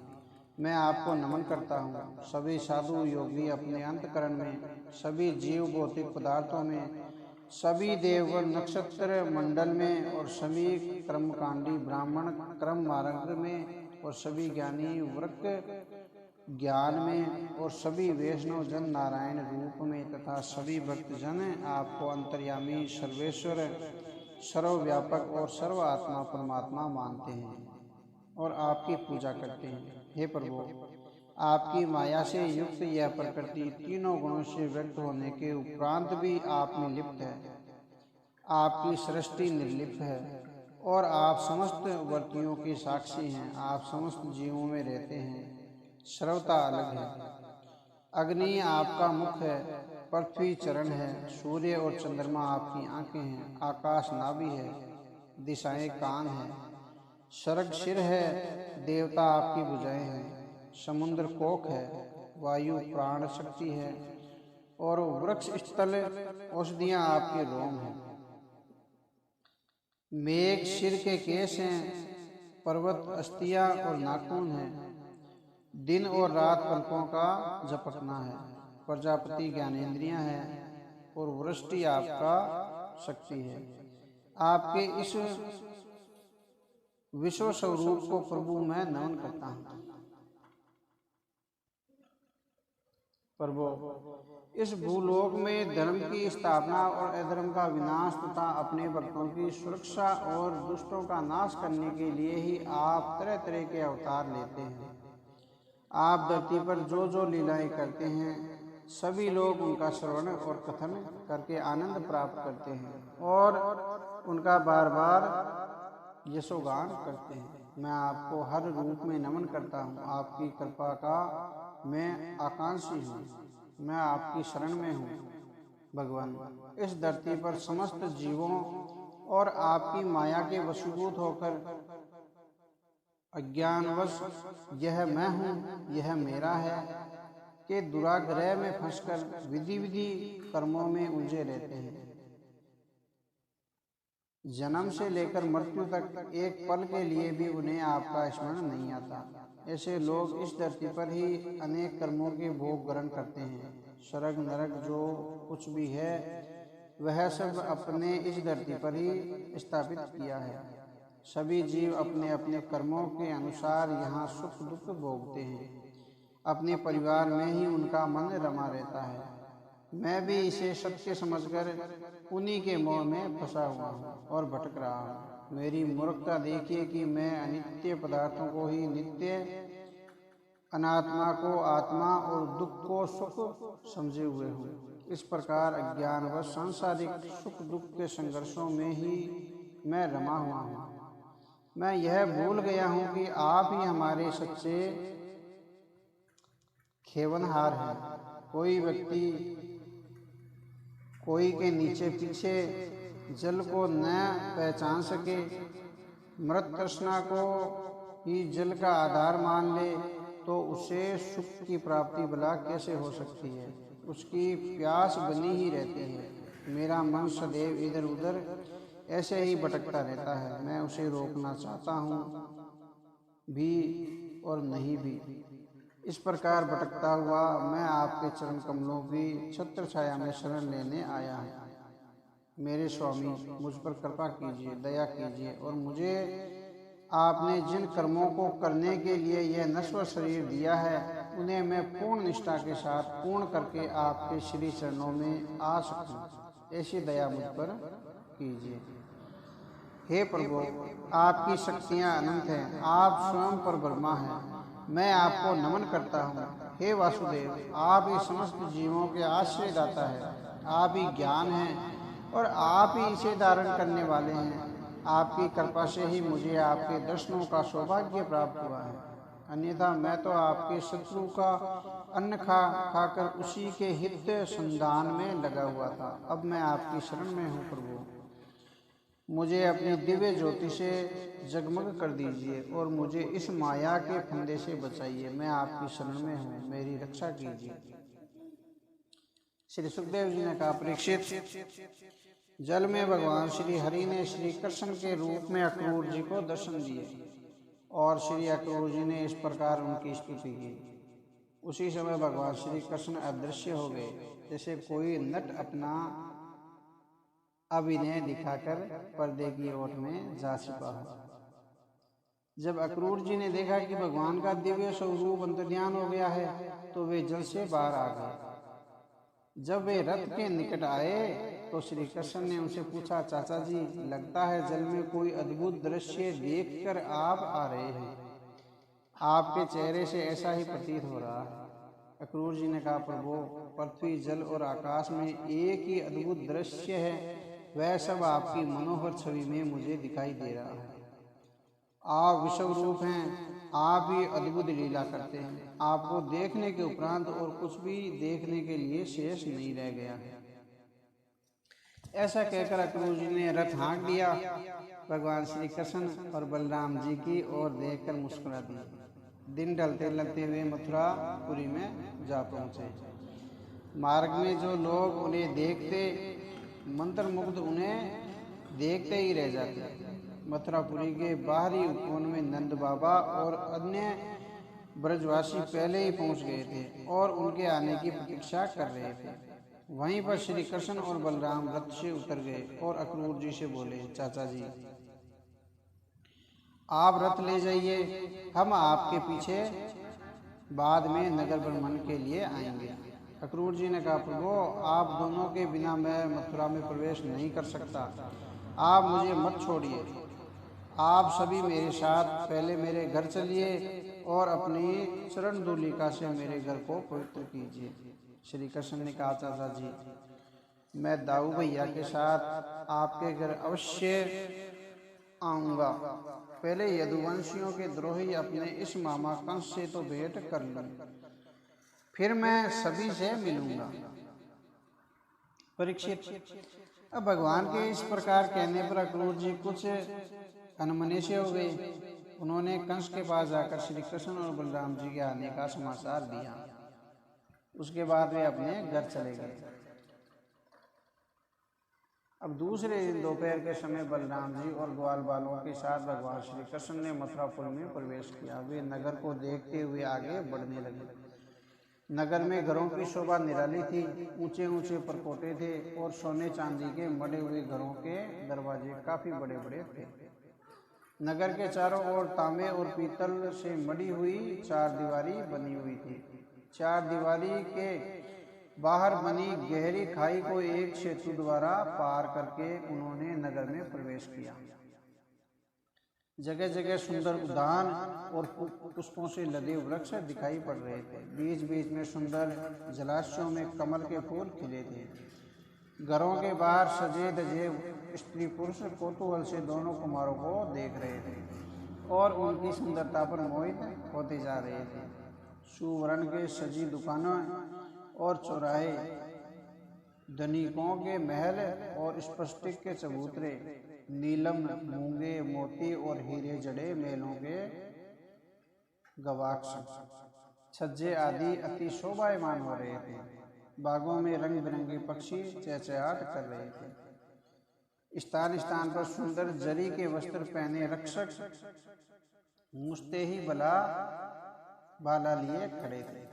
मैं आपको नमन करता हूँ। सभी साधु योगी अपने अंतकरण में, सभी जीव भौतिक पदार्थों में, सभी देवगण नक्षत्र मंडल में और सभी कर्मकांडी ब्राह्मण क्रम मार्ग में और सभी ज्ञानी ज्ञान में और सभी वैष्णव जन नारायण रूप में तथा सभी भक्तजन आपको अंतर्यामी, सर्वेश्वर, सर्वव्यापक और सर्व आत्मा परमात्मा मानते हैं और आपकी पूजा करते हैं। हे प्रभु, आपकी माया से युक्त यह प्रकृति तीनों गुणों से व्यक्त होने के उपरांत भी आप में लिप्त है। आपकी सृष्टि निर्लिप्त है और आप समस्त वर्तियों के साक्षी हैं। आप समस्त जीवों में रहते हैं। सर्वता अलग है। अग्नि आपका मुख है, पृथ्वी चरण है, सूर्य और चंद्रमा आपकी आंखें हैं, आकाश नाभि है, दिशाएं कान है, स्वर्ग सिर है, देवता आपकी भुजाएं हैं, समुद्र कोख है, वायु प्राण शक्ति है और वृक्ष स्थल औषधियां आपके रोम हैं। मेघ सिर के केश हैं, पर्वत अस्थियां और नाखून हैं, दिन और रात पलकों का झपकना है, प्रजापति ज्ञानेंद्रियां हैं और वृष्टि आपका शक्ति है। आपके इस विश्व स्वरूप को प्रभु मैं नमन करता हूँ। प्रभु, इस भूलोक में धर्म की स्थापना और अधर्म का विनाश तथा अपने भक्तों की सुरक्षा और दुष्टों का नाश करने के लिए ही आप तरह तरह के अवतार लेते हैं। आप धरती पर जो जो लीलाएं करते हैं, सभी लोग उनका श्रवण और कथन करके आनंद प्राप्त करते हैं और उनका बार बार यशोगान करते हैं। मैं आपको हर रूप में नमन करता हूँ। आपकी कृपा का मैं आकांक्षी हूँ। मैं आपकी शरण में हूँ। भगवान, इस धरती पर समस्त जीवों और आपकी माया के वशीभूत होकर अज्ञानवश यह मैं हूँ, यह मेरा है के दुराग्रह में फंसकर विधि विधि कर्मों में उलझे रहते हैं। जन्म से लेकर मृत्यु तक एक पल के लिए भी उन्हें आपका स्मरण नहीं आता। ऐसे लोग इस धरती पर ही अनेक कर्मों के भोग ग्रहण करते हैं। स्वर्ग नरक जो कुछ भी है वह सब अपने इस धरती पर ही स्थापित किया है। सभी जीव अपने अपने कर्मों के अनुसार यहाँ सुख दुख भोगते हैं। अपने परिवार में ही उनका मन रमा रहता है। मैं भी इसे सत्य समझकर उन्हीं के मोह में फंसा हुआ हूँ और भटक रहा हूँ। मेरी मूर्खता देखिए कि मैं अनित्य पदार्थों को ही नित्य, अनात्मा को आत्मा और दुख को सुख समझे हुए हूँ। इस प्रकार अज्ञान व सांसारिक सुख दुख के संघर्षों में ही मैं रमा हुआ हूँ। मैं यह भूल गया हूँ कि आप ही हमारे सच्चे खेवनहार हैं। कोई व्यक्ति कोई के नीचे पीछे जल को न पहचान सके, मृत तृष्णा को ही जल का आधार मान ले तो उसे सुख की प्राप्ति भला कैसे हो सकती है। उसकी प्यास बनी ही रहती है। मेरा मन सदैव इधर उधर ऐसे ही भटकता रहता है। मैं उसे रोकना चाहता हूँ भी और नहीं भी। इस प्रकार भटकता हुआ मैं आपके चरण कमलों की छत्र छाया में शरण लेने आया हूँ। मेरे स्वामी, मुझ पर कृपा कीजिए, दया कीजिए और मुझे आपने जिन कर्मों को करने के लिए यह नश्वर शरीर दिया है उन्हें मैं पूर्ण निष्ठा के साथ पूर्ण करके आपके श्री चरणों में आ सकूं। ऐसी दया मुझ पर कीजिए। हे प्रभु, आपकी शक्तियाँ अनंत हैं। आप स्वयं पर ब्रह्मा हैं। मैं आपको नमन करता हूँ। हे वासुदेव, आप ही समस्त जीवों के आश्रयदाता है। आप ही ज्ञान हैं और आप ही इसे धारण करने वाले हैं। आपकी कृपा से ही मुझे आपके दर्शनों का सौभाग्य प्राप्त हुआ है। अन्यथा मैं तो आपके शत्रु का अन्न खाकर उसी के हित संधान में लगा हुआ था। अब मैं आपकी शरण में हूँ प्रभु। मुझे अपनी दिव्य ज्योति से जगमग कर दीजिए और मुझे इस माया के फंदे से बचाइए। मैं आपकी शरण में हूँ, मेरी रक्षा कीजिए। श्री सुखदेव जी ने कहा, परीक्षित, जल में भगवान श्री हरि ने श्री कृष्ण के रूप में अक्रूर जी को दर्शन दिए और श्री अक्रूर जी ने इस प्रकार उनकी स्तुति की। उसी समय भगवान श्री कृष्ण अदृश्य हो गए, जैसे कोई नट अपना अभिनय दिखाकर पर्दे की ओर में जा छिपा हो। जब अक्रूर जी ने देखा कि भगवान का दिव्य स्वरूप अंतर्ध्यान हो गया है तो वे जल से बाहर आ गए। जब वे रथ के निकट आए तो श्री कृष्ण ने उनसे पूछा, चाचा जी, लगता है जल में कोई अद्भुत दृश्य देखकर आप आ रहे हैं। आपके चेहरे से ऐसा ही प्रतीत हो रहा है। अक्रूर जी ने कहा, प्रभु, पृथ्वी, जल और आकाश में एक ही अद्भुत दृश्य है, वह सब आपकी मनोहर छवि में मुझे दिखाई दे रहा है। आप विश्व रूप हैं, आप ही अद्भुत लीला करते हैं। आपको देखने के उपरांत और कुछ भी देखने के लिए शेष नहीं रह गया है। ऐसा कहकर अक्रूर जी ने रथ हाँक दिया। भगवान श्री कृष्ण और बलराम जी की ओर देखकर मुस्कुरा दिए। दिन ढलते ढलते हुए मथुरापुरी में जा पहुंचे। मार्ग में जो लोग उन्हें देखते, मंत्रमुग्ध उन्हें देखते ही रह जाते। मथुरापुरी के बाहरी उपवन में नंद बाबा और अन्य ब्रजवासी पहले ही पहुंच गए थे और उनके आने की प्रतीक्षा कर रहे थे। वहीं पर श्री कृष्ण और बलराम रथ से उतर गए और अक्रूर जी से बोले, चाचा जी, आप रथ ले जाइए, हम आपके पीछे बाद में नगर भ्रमण के लिए आएंगे। अक्रूर जी ने कहा, प्रभु, आप दोनों के बिना मैं मथुरा में प्रवेश नहीं कर सकता। आप मुझे मत छोड़िए। आप सभी मेरे साथ पहले मेरे घर चलिए और अपनी चरण धूलिका से मेरे घर को पवित्र कीजिए। श्री कृष्ण ने कहा, चाचा जी, मैं दाऊ भैया के साथ आपके घर अवश्य आऊँगा। पहले यदुवंशियों के द्रोही अपने इस मामा कंस से तो भेंट कर लूँ, फिर मैं सभी से मिलूंगा। परीक्षित, अब भगवान के इस प्रकार कहने पर अक्रूर जी कुछ अनमने से हो गए। उन्होंने कंस के पास जाकर श्री कृष्ण और बलराम जी के आने का समाचार दिया। उसके बाद वे अपने घर चले गए। अब दूसरे दिन दोपहर के समय बलराम जी और ग्वाल बालों के साथ भगवान श्री कृष्ण ने मथुरापुर में प्रवेश किया। वे नगर को देखते हुए आगे बढ़ने लगे। नगर में घरों की शोभा निराली थी। ऊंचे ऊंचे परकोटे थे और सोने चांदी के मढ़े हुए घरों के दरवाजे काफी बड़े बड़े थे। नगर के चारों ओर तांबे और पीतल से मढ़ी हुई चार दीवारी बनी हुई थी। चार दीवारी के बाहर बनी गहरी खाई को एक सेतु द्वारा पार करके उन्होंने नगर में प्रवेश किया। जगह जगह सुंदर उद्यान और पुष्पों से लदे वृक्ष दिखाई पड़ रहे थे। बीच बीच में सुंदर जलाशयों में कमल के फूल खिले थे। घरों के बाहर सजे धजे स्त्री पुरुष कौतूहल से दोनों कुमारों को देख रहे थे और उनकी सुंदरता पर मोहित होते जा रहे थे। सुवर्ण के सजी दुकानें और चौराहे, धनिकों के महल और स्फटिक के चबूतरे, नीलम, मूंगे, मोती और हीरे जड़े मेलों के गवाक्ष, छज्जे आदि अति शोभायमान हो रहे थे। बागों में रंग बिरंगे पक्षी चहचहाट कर रहे थे। स्थान स्थान पर सुंदर जरी के वस्त्र पहने रक्षक मुझते ही बाला लिए खड़े थे।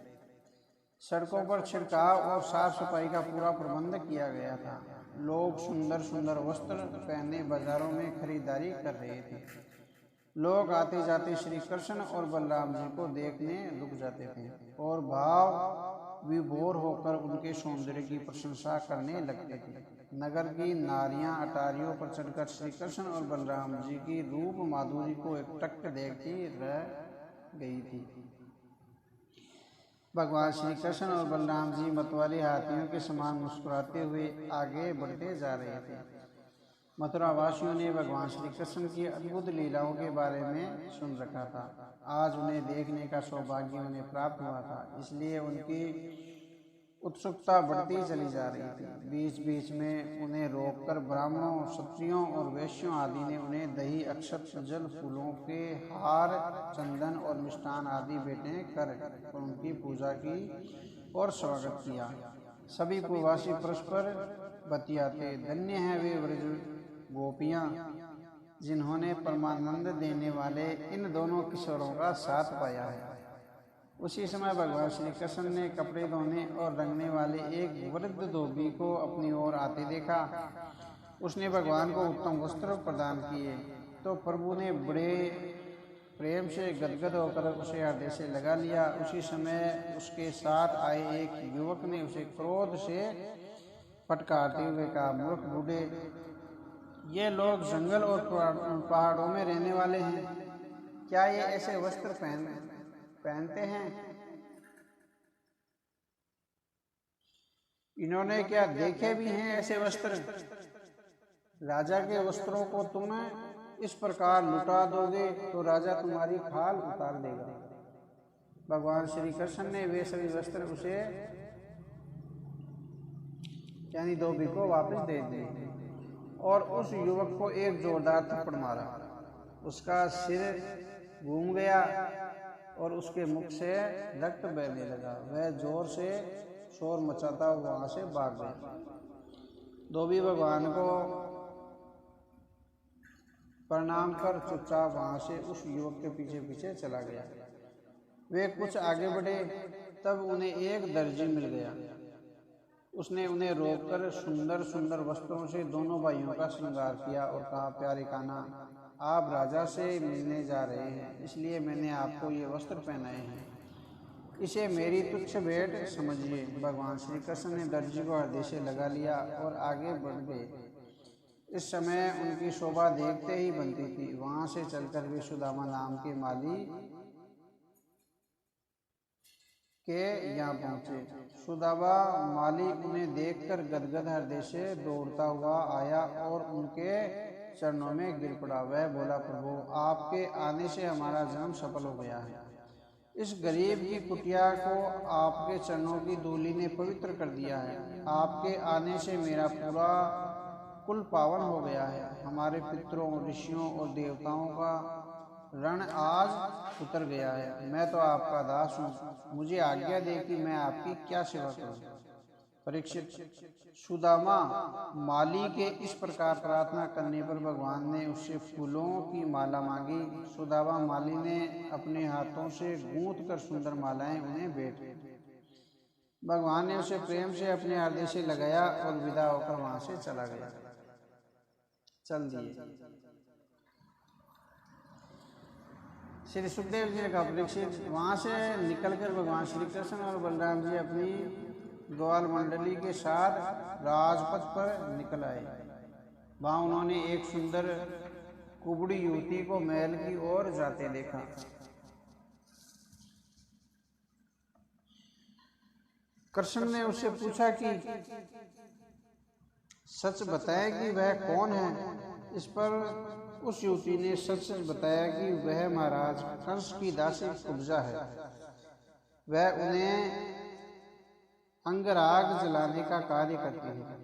सड़कों पर छिड़काव और साफ सफाई का पूरा प्रबंध किया गया था। लोग सुंदर सुंदर वस्त्र पहने बाजारों में खरीदारी कर रहे थे। लोग आते जाते श्री कृष्ण और बलराम जी को देखने रुक जाते थे और भाव विभोर होकर उनके सौंदर्य की प्रशंसा करने लगते थे। नगर की नारियां अटारियों पर चढ़कर श्री कृष्ण और बलराम जी की रूप माधुरी को एकटक देखती रह गई थी। भगवान श्री कृष्ण और बलराम जी मतवाले हाथियों के समान मुस्कुराते हुए आगे बढ़ते जा रहे थे। मथुरा वासियों ने भगवान श्री कृष्ण की अद्भुत लीलाओं के बारे में सुन रखा था। आज उन्हें देखने का सौभाग्य उन्हें प्राप्त हुआ था, इसलिए उनकी उत्सुकता बढ़ती चली जा रही थी। बीच बीच में उन्हें रोककर ब्राह्मणों, क्षत्रियों और वैश्यों आदि ने उन्हें दही, अक्षत, जल, फूलों के हार, चंदन और मिष्ठान आदि भेंटें कर उनकी पूजा की और स्वागत किया। सभी प्रवासी परस्पर बतियाते, धन्य है वे व्रज गोपियाँ जिन्होंने परमानंद देने वाले इन दोनों किशोरों का साथ पाया है। उसी समय भगवान श्री कृष्ण ने कपड़े धोने और रंगने वाले एक वृद्ध धोबी को अपनी ओर आते देखा। उसने भगवान को उत्तम वस्त्र प्रदान किए तो प्रभु ने बड़े प्रेम से गदगद होकर उसे हृदय से लगा लिया। उसी समय उसके साथ आए एक युवक ने उसे क्रोध से फटकारते हुए कहा, मूर्ख बूढ़े, ये लोग जंगल और पहाड़ों में रहने वाले हैं, क्या ये ऐसे वस्त्र पहनते हैं? इन्होंने क्या देखे भी हैं ऐसे वस्त्र? राजा के वस्त्रों को तुम इस प्रकार लुटा दोगे तो राजा तुम्हारी खाल उतार देगा। भगवान श्री कृष्ण ने वे सभी वस्त्र उसे यानी धोबी को वापस दे दिए और उस युवक को एक जोरदार थप्पड़ मारा। उसका सिर घूम गया और उसके मुख से रक्त बहने लगा। वह जोर से शोर मचाता वहां से भाग गया। धोबी भगवान को प्रणाम कर चुपचाप वहां से उस युवक के पीछे पीछे चला गया। वे कुछ आगे बढ़े, तब उन्हें एक दर्जी मिल गया। उसने उन्हें रोककर सुंदर सुंदर वस्त्रों से दोनों भाइयों का श्रृंगार किया और कहा, प्यारे कान्हा, आप राजा से मिलने जा रहे हैं, इसलिए मैंने आपको ये वस्त्र पहनाए हैं, इसे मेरी तुच्छ भेंट समझिए। भगवान श्री कृष्ण ने दर्जी को हृदय से लगा लिया और आगे बढ़ गए। इस समय उनकी शोभा देखते ही बनती थी। वहां से चलकर वे सुदामा नाम के माली के यहाँ पहुंचे। सुदामा माली उन्हें देखकर गदगद हृदय से दौड़ता हुआ आया और उनके चरणों में गिर पड़ा। वह बोला, प्रभु, आपके आने से हमारा जन्म सफल हो गया है। इस गरीब की कुटिया को आपके चरणों की धूलि ने पवित्र कर दिया है। आपके आने से मेरा पूरा कुल पावन हो गया है। हमारे पितरों, ऋषियों और देवताओं का रण आज उतर गया है। मैं तो आपका दास हूँ, मुझे आज्ञा दे कि मैं आपकी क्या सेवा करूँ। परीक्षित, सुदामा माली के इस प्रकार प्रार्थना करने पर भगवान ने उससे फूलों की माला मांगी। सुदामा माली ने अपने हाथों से गूंथ कर सुंदर मालाएं उन्हें भेंट की। भगवान ने उसे प्रेम से अपने हृदय से लगाया और विदा होकर वहां से चला गया। चल दिए। श्री सुखदेव जी ने कहा, परीक्षित, वहां से निकलकर भगवान श्री कृष्ण और बलराम जी अपनी ग्वाल मंडली के साथ राजपथ पर निकल आए। वहां उन्होंने एक सुंदर कुबड़ी युवती को महल की ओर जाते देखा। कृष्ण ने उससे पूछा कि सच बताए कि वह कौन है। इस पर उस युवती ने सच सच बताया कि वह महाराज कंस की दासी कुब्जा है। वह उन्हें अंगराग जलाने का कार्य करती है।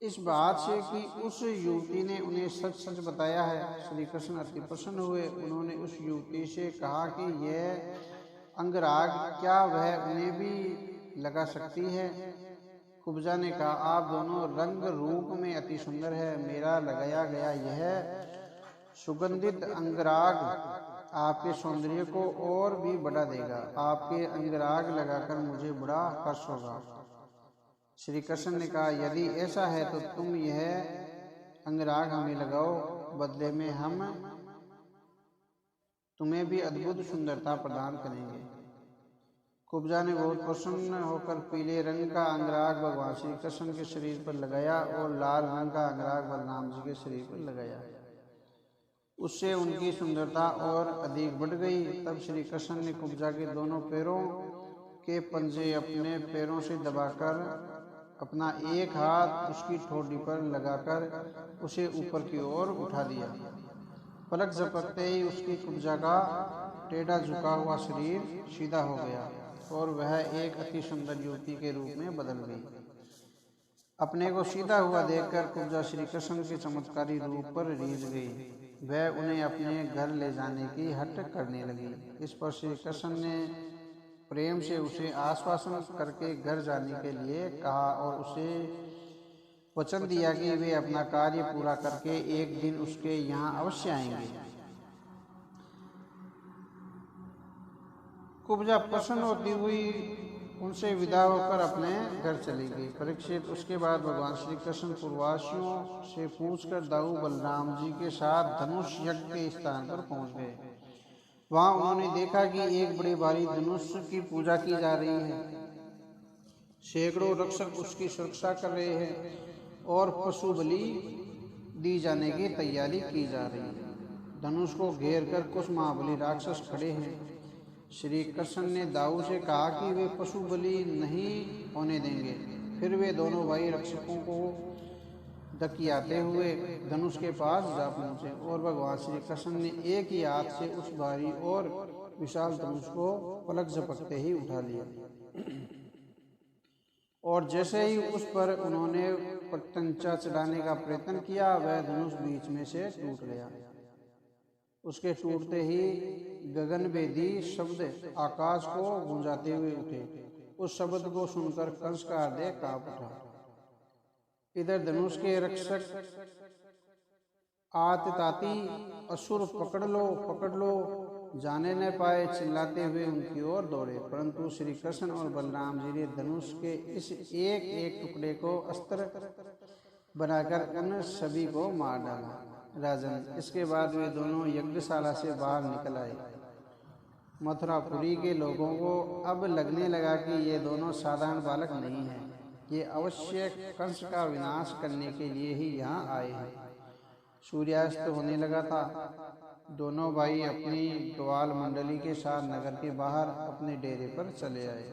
इस बात से कि उस युवती ने उन्हें सच सच बताया है, श्री कृष्ण अति प्रसन्न हुए। उन्होंने उस युवती से कहा कि यह अंगराग क्या वह उन्हें भी लगा सकती है। कुब्जा ने कहा, आप दोनों रंग रूप में अति सुंदर है। मेरा लगाया गया यह सुगंधित अंगराग आपके सौंदर्य को और भी बढ़ा देगा। आपके अंगराग लगाकर मुझे बड़ा हर्ष होगा। श्री कृष्ण ने कहा, यदि ऐसा है तो तुम यह अंगराग हमें लगाओ, बदले में हम तुम्हें भी अद्भुत सुंदरता प्रदान करेंगे। कुब्जा ने बहुत प्रसन्न होकर पीले रंग का अंगराग भगवान श्री कृष्ण के शरीर पर लगाया और लाल रंग का अंगराग बलराम जी के शरीर पर लगाया। उससे उनकी सुंदरता और अधिक बढ़ गई। तब श्री कृष्ण ने कुब्जा के दोनों पैरों के पंजे अपने पैरों से दबाकर अपना एक हाथ उसकी ठोड़ी पर लगाकर उसे ऊपर की ओर उठा दिया। पलक झपकते ही उसकी कुब्जा का टेढ़ा झुका हुआ शरीर सीधा हो गया और वह एक अति सुंदर युवती के रूप में बदल गई। अपने को सीधा हुआ देखकर कुब्जा श्री कृष्ण के चमत्कारी रूप पर रीझ गई। वह उन्हें अपने घर ले जाने की हट करने लगी। इस पर श्री कृष्ण ने प्रेम से उसे आश्वासन करके घर जाने के लिए कहा और उसे वचन दिया कि वे अपना कार्य पूरा करके एक दिन उसके यहाँ अवश्य आएंगे। कुब्जा प्रसन्न होती हुई उनसे विदा होकर अपने घर चली गई। परीक्षित उसके बाद भगवान श्री कृष्ण पूर्ववासियों से पूछकर दाऊ बलराम जी के साथ धनुष यज्ञ के स्थान पर पहुंच गए। वहां उन्होंने देखा कि एक बड़ी भारी धनुष की पूजा की जा रही है। सैकड़ों रक्षक उसकी सुरक्षा कर रहे हैं और पशु बलि दी जाने की तैयारी की जा रही है। धनुष को घेर कर कुछ महाबली राक्षस खड़े हैं। श्री कृष्ण ने दाऊ से कहा कि वे पशु बलि नहीं होने देंगे। फिर वे दोनों भाई रक्षकों को दकियाते हुए धनुष के पास जा पहुंचे और भगवान श्री कृष्ण ने एक ही हाथ से उस भारी और विशाल धनुष को पलक झपकते ही उठा लिया और जैसे ही उस पर उन्होंने पटंचा चढ़ाने का प्रयत्न किया, वह धनुष बीच में से टूट गया। उसके टूटते ही गगनभेदी शब्द आकाश को गूंजाते हुए उठे। उस शब्द को सुनकर कंस का हृदय कांप उठा। इधर धनुष के रक्षक आतताती असुर पकड़ लो जाने न पाए चिल्लाते हुए उनकी ओर दौड़े, परंतु श्री कृष्ण और बलराम जी ने धनुष के इस एक एक टुकड़े को अस्त्र बनाकर उन सभी को मार डाला। राजन, इसके बाद वे दोनों यज्ञशाला से बाहर निकल आए। मथुरापुरी के लोगों को अब लगने लगा कि ये दोनों साधारण बालक नहीं हैं, ये अवश्य कंस का विनाश करने के लिए ही यहाँ आए हैं। सूर्यास्त होने लगा था। दोनों भाई अपनी ग्वाल मंडली के साथ नगर के बाहर अपने डेरे पर चले आए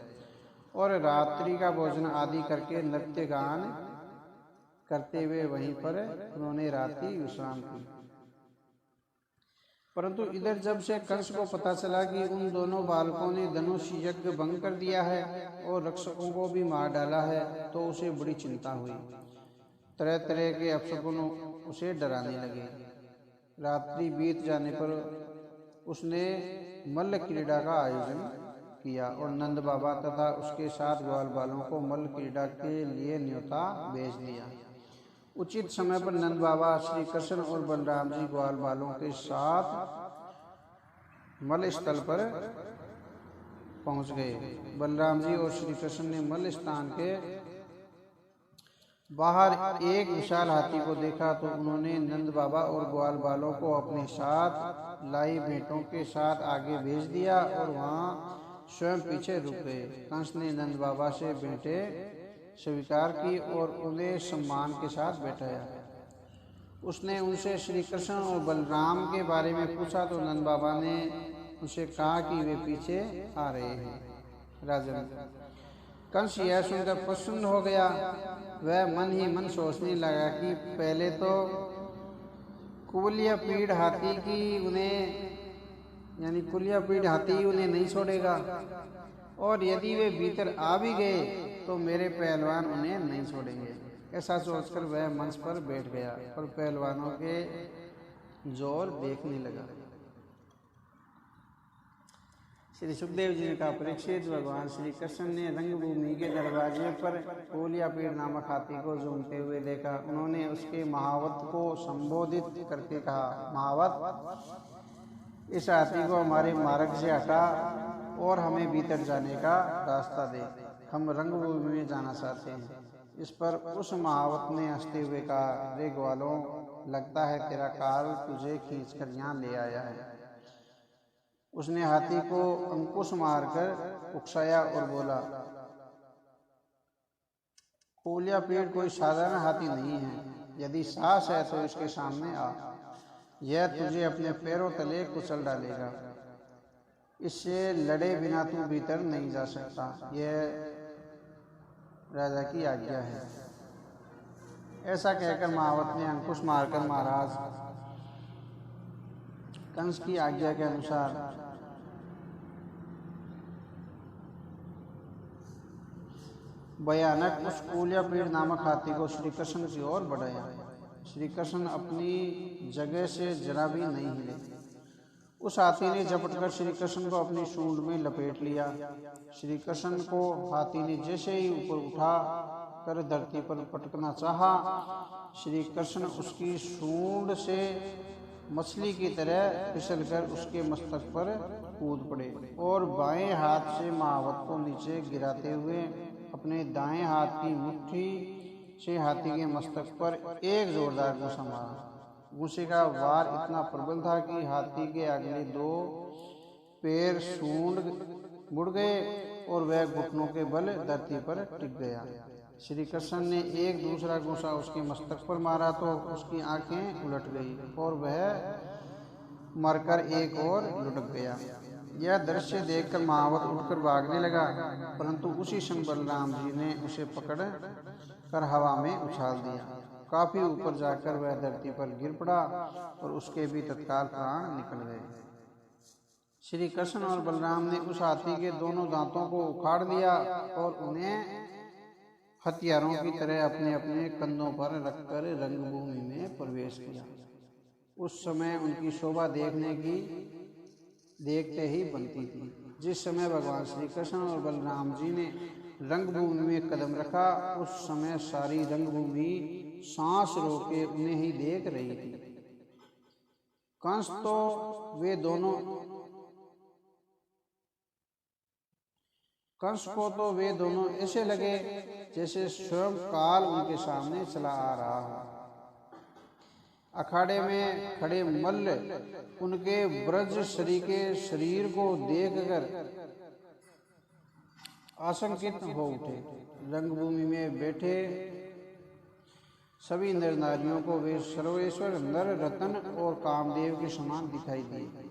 और रात्रि का भोजन आदि करके नृत्य गान करते हुए वहीं पर उन्होंने रात्रि विश्राम की। परंतु इधर जब से कंस को पता चला कि उन दोनों बालकों ने धनुष यज्ञ भंग कर दिया है और रक्षकों को भी मार डाला है, तो उसे बड़ी चिंता हुई। तरह तरह के अपशकुन उसे डराने लगे। रात्रि बीत जाने पर उसने मल्ल क्रीड़ा का आयोजन किया और नंद बाबा तथा उसके साथ ग्वाल बालों को मल्ल क्रीड़ा के लिए न्योता भेज दिया। उचित समय पर नंद बाबा श्री कृष्ण और बलराम जी ग्वाल बालों के साथ मल्ल स्थल पर पहुंच गए। बलराम जी और श्री कृष्ण ने मल्ल स्थान के बाहर एक विशाल हाथी को देखा तो उन्होंने नंद बाबा और ग्वाल बालों को अपने साथ लाई भेंटों के साथ आगे भेज दिया और वहां स्वयं पीछे रुक गए। कंस ने नंद बाबा से भेंटे स्वीकार की और उन्हें सम्मान के साथ बैठाया। उसने उनसे श्री कृष्ण और बलराम के बारे में पूछा तो नंद बाबा ने उसे कहा कि वे पीछे आ रहे हैं। राजन, कंस यह सुनकर प्रसन्न हो गया। वह मन ही मन सोचने लगा कि पहले तो कुलिया पीड़ हाथी उन्हें नहीं छोड़ेगा और यदि वे भीतर आ भी गए तो मेरे पहलवान उन्हें नहीं छोड़ेंगे। ऐसा सोचकर वह मंच पर बैठ गया और पहलवानों के जोर देखने लगा। श्री सुखदेव जी ने कहा, परीक्षित, भगवान श्री कृष्ण ने रंगभूमि के दरवाजे पर कोलियापीड़ नामक हाथी को झूमते हुए देखा। उन्होंने उसके महावत को संबोधित करके कहा, महावत, इस हाथी को हमारे मार्ग से हटा और हमें भीतर जाने का रास्ता दे। हम रंगभूमि में जाना चाहते हैं। इस पर उस महावत ने हंसते हुए कहा, रे ग्वालों, लगता है तेरा काल तुझे खींचकर यहाँ ले आया है। उसने हाथी को अंकुश मारकर उकसाया और बोला, कोलियापीड़ कोई साधारण हाथी नहीं है। यदि साहस है तो इसके सामने आ, यह तुझे अपने पैरों तले कुचल डालेगा। इससे लड़े बिना तू भीतर नहीं जा सकता। यह राजा की आज्ञा है। ऐसा कहकर महावत ने अंकुश मारकर महाराज कंस की आज्ञा के अनुसार भयानक उस कोलियापीड़ नामक हाथी को श्री कृष्ण की ओर बढ़ाया। श्री कृष्ण अपनी जगह से जरा भी नहीं हिले। उस हाथी ने झपटकर श्री कृष्ण को अपनी सूंड में लपेट लिया। श्री कृष्ण को हाथी ने जैसे ही ऊपर उठा कर धरती पर पटकना चाहा, श्री कृष्ण उसकी सूंड से मछली की तरह फिसलकर उसके मस्तक पर कूद पड़े और बाएं हाथ से महावत को नीचे गिराते हुए अपने दाएं हाथ की मुट्ठी से हाथी के मस्तक पर एक जोरदार घूंसा मारा। घूंसे का वार इतना प्रबल था कि हाथी के अगले दो पैर सूंड मुड़ गए और वह घुटनों के बल धरती पर टिक गया। श्री कृष्ण ने एक दूसरा घूंसा उसके मस्तक पर मारा तो उसकी आंखें उलट गई और वह मरकर एक और लुढ़क गया। यह दृश्य देखकर महावत उठकर भागने लगा, परंतु उसी समय बलराम जी ने उसे पकड़ कर हवा में उछाल दिया। काफी ऊपर जाकर वह धरती पर गिर पड़ा और उसके भी तत्काल प्राण निकल गए। श्री कृष्ण और बलराम ने उस हाथी के दोनों दांतों को उखाड़ लिया और उन्हें हथियारों की तरह अपने अपने कंधों पर रखकर रंगभूमि में प्रवेश किया। उस समय उनकी शोभा देखते ही बनती थी। जिस समय भगवान श्री कृष्ण और बलराम जी ने रंगभूमि में कदम रखा, उस समय सारी रंगभूमि सांस रोके उन्हें ही देख रही थी। कंस को तो वे दोनों ऐसे लगे जैसे स्वयं काल उनके सामने चला आ रहा हो। अखाड़े में खड़े मल्ल उनके ब्रज श्री के शरीर को देखकर आशंकित हो उठे। रंगभूमि में बैठे सभी नर नारियों को वे सर्वेश्वर नर रतन और कामदेव के समान दिखाई दिए।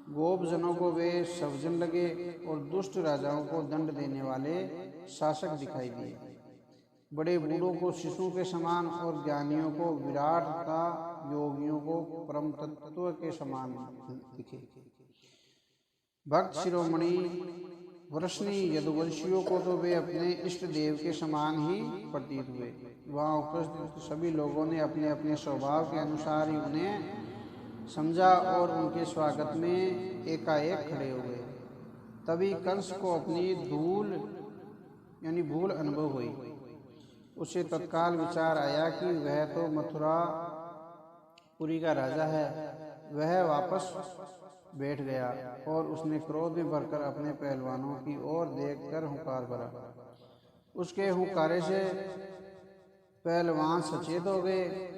गोपजनों को वे सज्जन लगे और दुष्ट राजाओं को दंड देने वाले शासक दिखाई दिए। बड़े बूढ़ों को शिशुओं के समान और ज्ञानियों को विराट तथा योगियों को परम तत्व के समान दिखे। भक्त शिरोमणि वृष्णि यदुवंशियों को तो वे अपने इष्ट देव के समान ही प्रतीत हुए। वहाँ उपस्थित सभी लोगों ने अपने अपने स्वभाव के अनुसार ही उन्हें समझा और उनके स्वागत में एकाएक खड़े हुए। तभी कंस को अपनी भूल अनुभव हुई। उसे तत्काल विचार आया कि वह तो मथुरापुरी का राजा है। वह वापस बैठ गया और उसने क्रोध में भरकर अपने पहलवानों की ओर देखकर हुंकार भरा। उसके हुंकारे से पहलवान सचेत हो गए।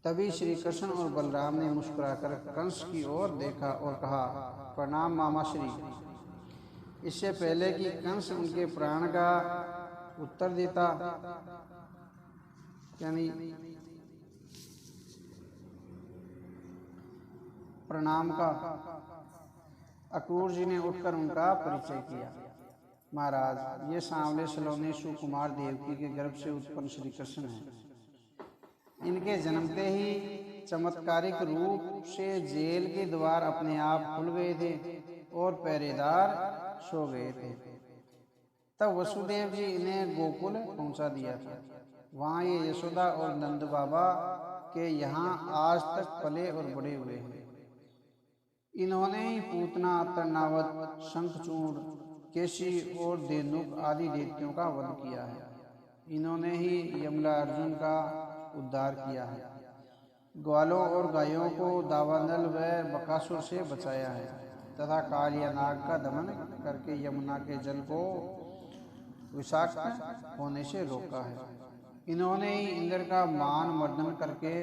तभी श्री कृष्ण और बलराम ने मुस्कुराकर कंस की ओर देखा और कहा, प्रणाम मामा श्री। इससे पहले कि कंस उनके प्राण का उत्तर देता, यानी प्रणाम का, अक्रूर जी ने उठकर उनका परिचय किया। महाराज, ये सांवले सलोने सुकुमार देवकी के गर्भ से उत्पन्न श्री कृष्ण हैं। इनके जन्मते ही चमत्कारिक रूप से जेल के द्वार अपने आप खुल गए थे और पहरेदार सो गए थे। तब वसुदेव जी इन्हें गोकुल पहुंचा दिया था। वहाँ ये यशोदा और नंद बाबा के यहाँ आज तक पले और बड़े हुए हैं। इन्होंने ही पूतना, तृणावत, शंखचूड़, केशी और धेनुक आदि दैत्यों का वध किया है। इन्होंने ही यमला अर्जुन का उद्धार किया है। ग्वालों और गायों को दावानल व बकासुर से बचाया है तथा कालिया नाग का दमन करके यमुना के जल को विषाक्त होने से रोका है। इन्होंने ही इंद्र का मान मर्दन करके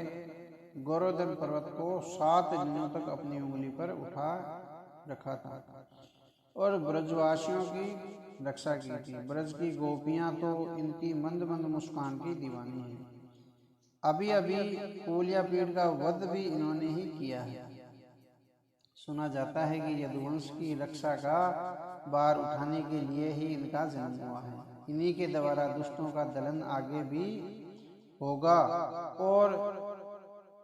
गौरोधन पर्वत को 7 दिनों तक अपनी उंगली पर उठा रखा था और ब्रजवासियों की रक्षा की थी। ब्रज की गोपियां तो इनकी मंद मंद मुस्कान की दीवानी है। अभी अभी कोलियापीड़ का वध भी इन्होंने ही किया है। सुना जाता है कि यदुवंश की रक्षा का भार उठाने के लिए ही इनका जन्म हुआ है। इन्हीं के द्वारा दुष्टों का दलन आगे भी होगा और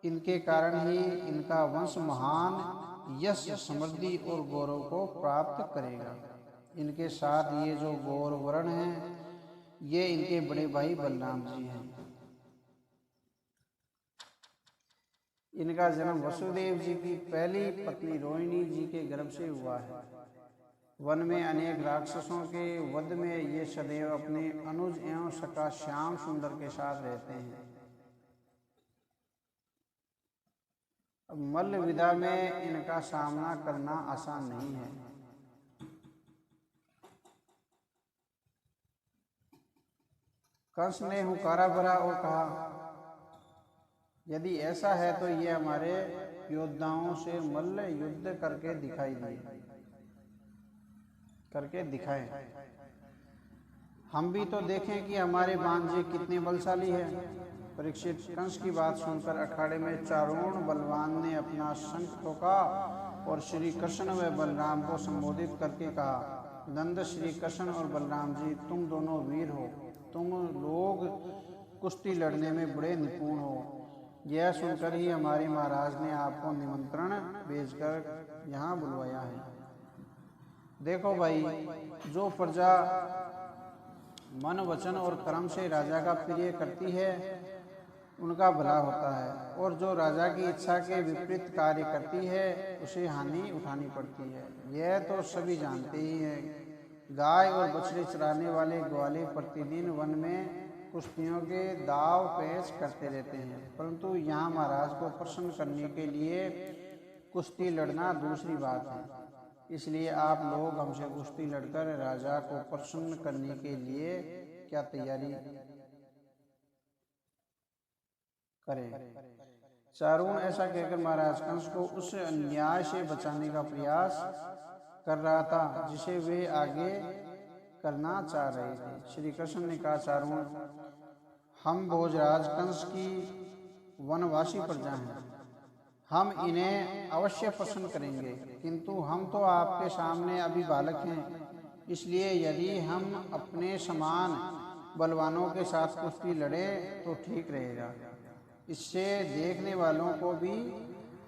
इनके कारण ही इनका वंश महान यश, समृद्धि और गौरव को प्राप्त करेगा। इनके साथ ये जो गौर वर्ण हैं, ये इनके बड़े भाई बलराम जी हैं। इनका जन्म वसुदेव जी की पहली पत्नी रोहिणी जी के गर्भ से हुआ है। वन में अनेक राक्षसों के वध में ये सदैव अपने अनुज एवं सखा श्याम सुंदर के साथ रहते हैं। अब मल्ल विदा में इनका सामना करना आसान नहीं है। कंस ने हुंकारा भरा और कहा, यदि ऐसा है तो ये हमारे योद्धाओं से मल्ल युद्ध करके दिखाएं। हम भी तो देखें कि हमारे भांजे कितने बलशाली हैं। परीक्षित, कंस की बात सुनकर अखाड़े में चारों बलवान ने अपना शंख ठोका और श्री कृष्ण व बलराम को संबोधित करके कहा, नंद, श्री कृष्ण और बलराम जी, तुम दोनों वीर हो, तुम लोग कुश्ती लड़ने में बड़े निपुण हो। यह सुनकर ही हमारे महाराज ने आपको निमंत्रण भेजकर यहाँ बुलवाया है। देखो भाई, जो प्रजा मन, वचन और कर्म से राजा का प्रिय करती है उनका भला होता है, और जो राजा की इच्छा के विपरीत कार्य करती है उसे हानि उठानी पड़ती है। यह तो सभी जानते ही हैं। गाय और बछड़े चराने वाले ग्वाले प्रतिदिन वन में कुश्तियों के दाव पेश करते रहते हैं, परंतु यहाँ महाराज को प्रसन्न करने के लिए कुश्ती लड़ना दूसरी बात है। इसलिए आप लोग हमसे कुश्ती लड़कर राजा को प्रसन्न करने के लिए क्या तैयारी करें। चारुण ऐसा कहकर महाराज कंस को उस अन्याय से बचाने का प्रयास कर रहा था जिसे वे आगे करना चाह रहे थे। श्री कृष्ण ने कहा, चारुण, हम भोजराज कंस की वनवासी प्रजा हैं, हम इन्हें अवश्य प्रसन्न करेंगे, किंतु हम तो आपके सामने अभी बालक हैं। इसलिए यदि हम अपने समान बलवानों के साथ कुश्ती लड़े तो ठीक रहेगा। इससे देखने वालों को भी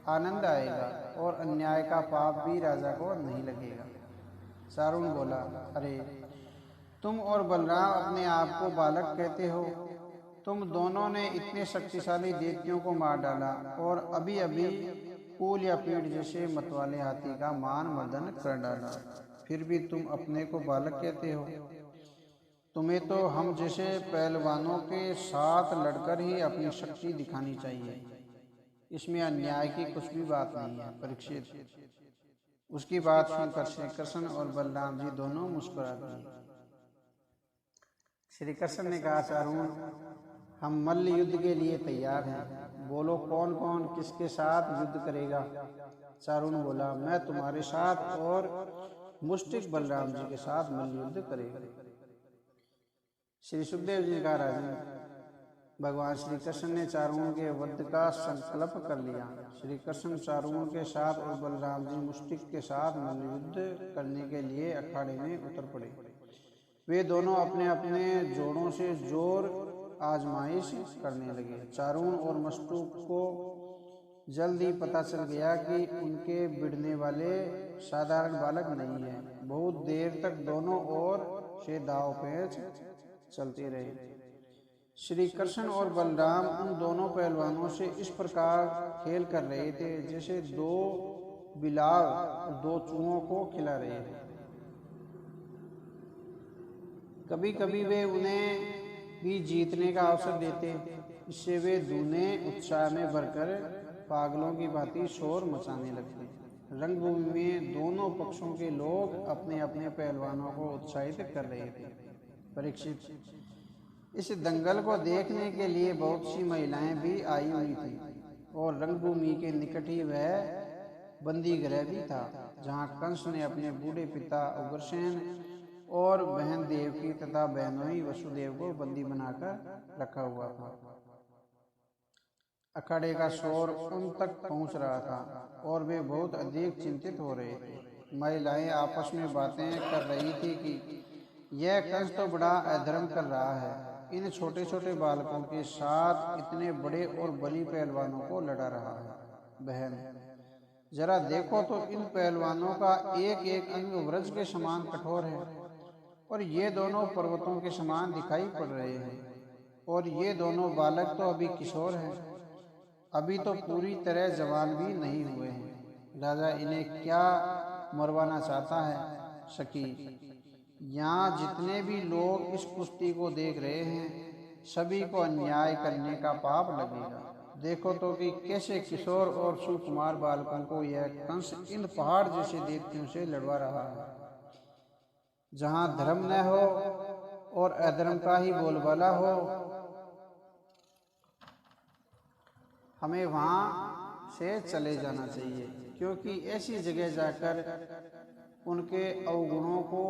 आनंद आएगा और अन्याय का पाप भी राजा को नहीं लगेगा। चारुण बोला, अरे, तुम और बलराम अपने आप को बालक कहते हो। तुम दोनों ने इतने शक्तिशाली दैत्यों को मार डाला और अभी अभी कूल या पीड़ जैसे मतवाले हाथी का मान मर्दन कर डाला, फिर भी तुम अपने को बालक कहते हो। तुम्हें तो हम जैसे पहलवानों के साथ लड़कर ही अपनी शक्ति दिखानी चाहिए। इसमें अन्याय की कुछ भी बात नहीं है। परीक्षित, उसकी बात सुनकर श्री कृष्ण और बलराम जी दोनों मुस्कुरा दिए। श्री कृष्ण ने कहा, चारुण, हम मल्ल युद्ध के लिए तैयार हैं। बोलो, कौन कौन किसके साथ युद्ध करेगा। चारुण बोला, मैं तुम्हारे साथ और मुष्टिक बलराम जी के साथ मल्ल युद्ध करेगा। श्री सुखदेव जी का राजन, भगवान श्री कृष्ण ने चारुण के वध का संकल्प कर लिया। श्री कृष्ण चारुण के साथ और बलराम जी मुष्टिक के साथ मल्ल युद्ध करने के लिए अखाड़े में उतर पड़े। वे दोनों अपने अपने जोड़ों से जोर आजमाइश करने लगे। चारुण और मुष्टिक को जल्द ही पता चल गया कि उनके भिड़ने वाले साधारण बालक नहीं हैं। बहुत देर तक दोनों ओर से दाव पेच चलते रहे। श्री कृष्ण और बलराम उन दोनों पहलवानों से इस प्रकार खेल कर रहे थे जैसे दो बिलाव दो चूहों को खिला रहे थे। कभी कभी वे उन्हें भी जीतने का अवसर देते, इससे वे दूने उत्साह में भरकर पागलों की भांति शोर मचाने लगते। रंगभूमि में दोनों पक्षों के लोग अपने अपने पहलवानों को उत्साहित कर रहे थे। परीक्षित, इस दंगल को देखने के लिए बहुत सी महिलाएं भी आई हुई थी और रंगभूमि के निकट ही वह बंदी गृह भी था जहां कंस ने अपने बूढ़े पिता उग्रसेन और बहन देवकी तथा बहनोई वसुदेव को बंदी बनाकर रखा हुआ था। अखाड़े का शोर उन तक पहुंच रहा था और वे बहुत अधिक चिंतित हो रहे थे। महिलाएं आपस में बातें कर रही थी कि यह कंस तो बड़ा अधर्म कर रहा है, इन छोटे छोटे बालकों के साथ इतने बड़े और बली पहलवानों को लड़ा रहा है। बहन, जरा देखो तो इन पहलवानों का एक एक अंग वज्र के समान कठोर है और ये दोनों पर्वतों के समान दिखाई पड़ रहे हैं, और ये दोनों बालक तो अभी किशोर हैं, अभी तो पूरी तरह जवान भी नहीं हुए हैं। राजा इन्हें क्या मरवाना चाहता है। सखी, यहाँ जितने भी लोग इस कुश्ती को देख रहे हैं सभी को अन्याय करने का पाप लगेगा। देखो तो कि कैसे किशोर और सुकुमार बालकों को यह कंस इन पहाड़ जैसे दैत्यों से लड़वा रहा है। जहाँ धर्म न हो और अधर्म का ही बोलबाला हो, हमें वहाँ से चले जाना चाहिए, क्योंकि ऐसी जगह जाकर उनके अवगुणों को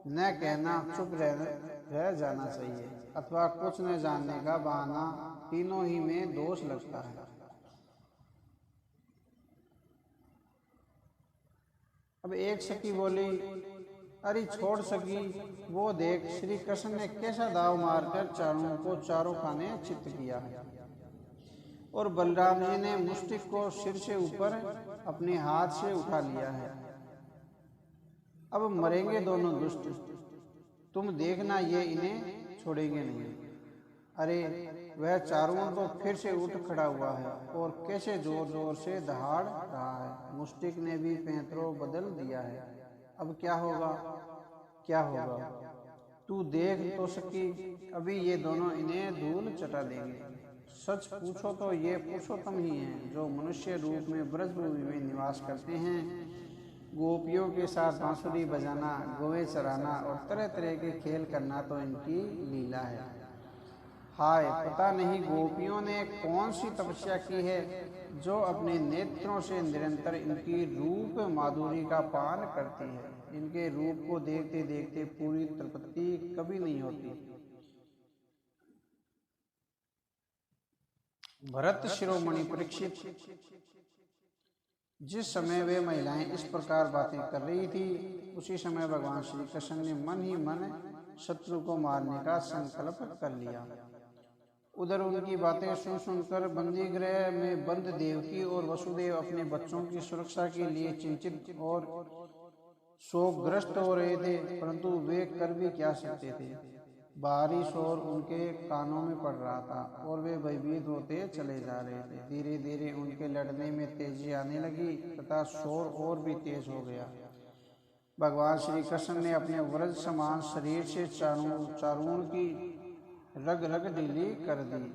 न कहना, चुप रह जाना चाहिए, अथवा कुछ न जानने का बहाना, तीनों ही में दोष लगता है। अब एक सखी बोली, अरे छोड़ सकी, वो देख श्री कृष्ण ने कैसा दाव मारकर चारों को चारों खाने चित्त किया है। और बलराम जी ने मुष्टिक को सिर से ऊपर अपने हाथ से उठा लिया है। अब मरेंगे दोनों दुष्ट, तुम देखना ये इन्हें छोड़ेंगे नहीं। अरे वह चारों तो फिर से उठ खड़ा हुआ है और कैसे जोर जोर से दहाड़ रहा है। मुष्टिक ने भी पैंतरों बदल दिया है। अब क्या होगा, क्या होगा, तू देख तो सकी, अभी ये दोनों इन्हें धूल चटा देंगे। सच पूछो तो ये पुरुषोत्तम ही हैं, जो मनुष्य रूप में ब्रजभूमि में निवास करते हैं। गोपियों के साथ बांसुरी बजाना, गोवे चराना और तरह तरह के खेल करना तो इनकी लीला है। हाय, पता नहीं गोपियों ने कौन सी तपस्या की है, जो अपने नेत्रों से निरंतर इनकी रूप माधुरी का पान करती है। इनके रूप को देखते देखते पूरी तृप्ति कभी नहीं होती। भरत शिरोमणि परीक्षित, जिस समय वे महिलाएं इस प्रकार बातें कर रही थी, उसी समय भगवान श्री कृष्ण ने मन ही मन शत्रु को मारने का संकल्प कर लिया। उधर उनकी बातें सुन सुनकर बंदी गृह में बंद देवकी और वसुदेव अपने बच्चों की सुरक्षा के लिए चिंतित और शोकग्रस्त हो रहे थे, परंतु वे कर भी क्या सकते थे। बाहरी शोर उनके कानों में पड़ रहा था और वे भयभीत होते चले जा रहे थे। धीरे धीरे उनके लड़ने में तेजी आने लगी तथा शोर और भी तेज हो गया। भगवान श्री कृष्ण ने अपने वज्र समान शरीर से चारों की रग रग ढीली कर दी।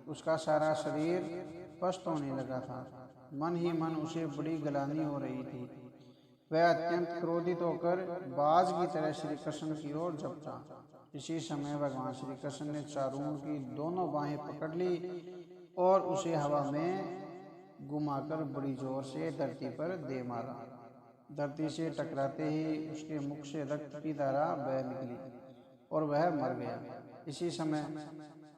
उसका सारा शरीर पस्त होने लगा था। मन ही मन उसे बड़ी गलानी हो रही थी। वह अत्यंत क्रोधित होकर बाज की तरह श्री कृष्ण की ओर झपटा। इसी समय भगवान श्री कृष्ण ने चारों की दोनों बाहें पकड़ ली और उसे हवा में घुमाकर बड़ी जोर से धरती पर दे मारा। धरती से टकराते ही उसके मुख से रक्त की धारा बह निकली और वह मर गया। इसी समय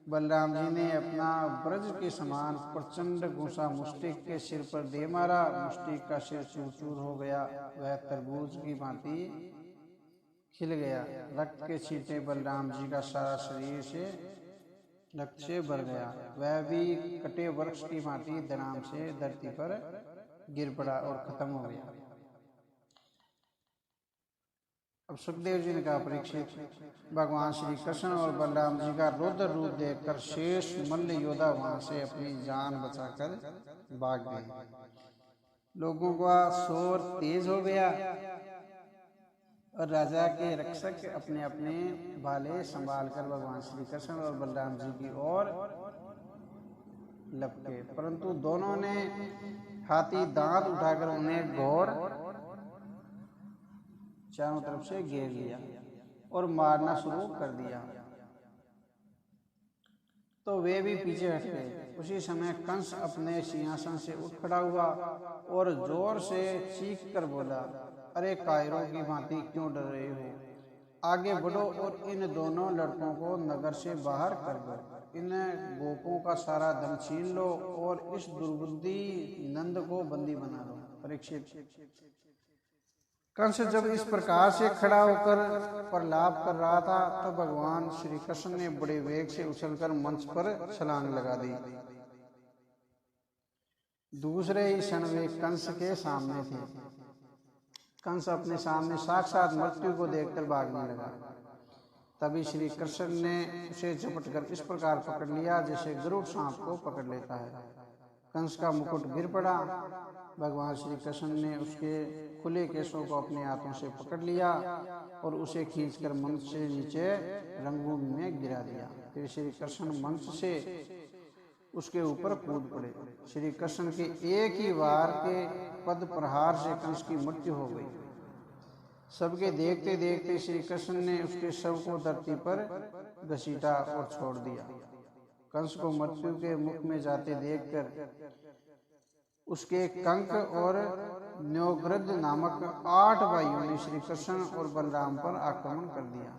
बलराम जी ने अपना ब्रज के समान प्रचंड गुस्सा मुष्टिक के सिर पर दे मारा। मुष्टिक का सिर चूर चूर हो गया। वह तरबूज की भांति खिल गया। रक्त के छींटे बलराम जी का सारा शरीर से रक्त से भर गया। वह भी कटे वृक्ष की भांति धड़ाम से धरती पर गिर पड़ा और खत्म हो गया। अब सुखदेव जी ने कहा, परीक्षित, भगवान श्री कृष्ण और बलराम जी का रौद्र रूप देखकर शेष मल्ल योद्धा वहां से अपनी जान बचाकर भाग गए। लोगों का शोर तेज हो गया और राजा के रक्षक अपने अपने भाले संभालकर भगवान श्री कृष्ण और बलराम जी की ओर लपके, परंतु दोनों ने हाथी दांत उठाकर उन्हें घोर चारों तरफ से घेर लिया और मारना शुरू कर दिया, तो वे भी पीछे हट गए। उसी समय कंस अपने सिंहासन से उठ खड़ा हुआ और जोर से चीख कर बोला, अरे कायरों की भांति क्यों डर रहे हो? आगे बढ़ो और इन दोनों लड़कों को नगर से बाहर कर दो। इन गोपों का सारा धन छीन लो और इस दुर्बुद्धि नंद को बंदी बना लो। परीक्षित, कंस जब इस प्रकार से खड़ा होकर प्रलाप कर रहा था, तब भगवान श्री कृष्ण ने बड़े वेग से उछलकर मंच पर छलांग लगा दी। दूसरे ही क्षण वे कंस के सामने थे। कंस अपने सामने साक्षात मृत्यु को देखकर भागने लगा। तभी श्री कृष्ण ने उसे झपटकर इस प्रकार पकड़ लिया जैसे गरुड़ सांप को पकड़ लेता है। कंस का मुकुट गिर पड़ा। भगवान श्री कृष्ण ने उसके खुले केशों को अपने हाथों से पकड़ लिया और उसे खींचकर मंच से नीचे रंगभूमि में गिरा दिया। फिर श्री कृष्ण मंच से उसके ऊपर कूद पड़े। श्री कृष्ण के एक ही वार के पद प्रहार से कंस की मृत्यु हो गई। सबके देखते देखते श्री कृष्ण ने उसके शव को धरती पर घसीटा और छोड़ दिया। कंस को मृत्यु के मुख में जाते देखकर उसके कंक और न्योगृध नामक 8 भाइयों ने श्री कृष्ण और बलराम पर आक्रमण कर दिया,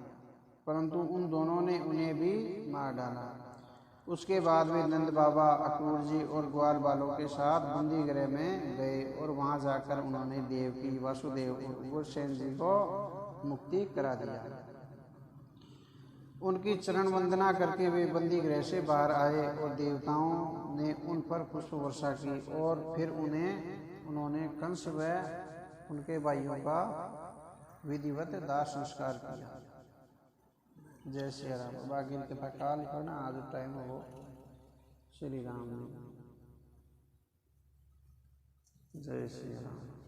परंतु उन दोनों ने उन्हें भी मार डाला। उसके बाद वे नंद बाबा, अक्रूर जी और ग्वाल बालों के साथ बंदी गृह में गए और वहां जाकर उन्होंने देवकी, वासुदेव और उग्रसेन जी को मुक्ति करा दिया। उनकी चरण वंदना करके वे बंदी गृह से बाहर आए और देवताओं ने उन पर पुष्प वर्षा की और फिर उन्होंने कंस व उनके भाइयों का विधिवत दाह संस्कार किया। जय श्री राम। बाकी इनके काल पढ़ना, आज टाइम हो श्री राम। जय श्री राम।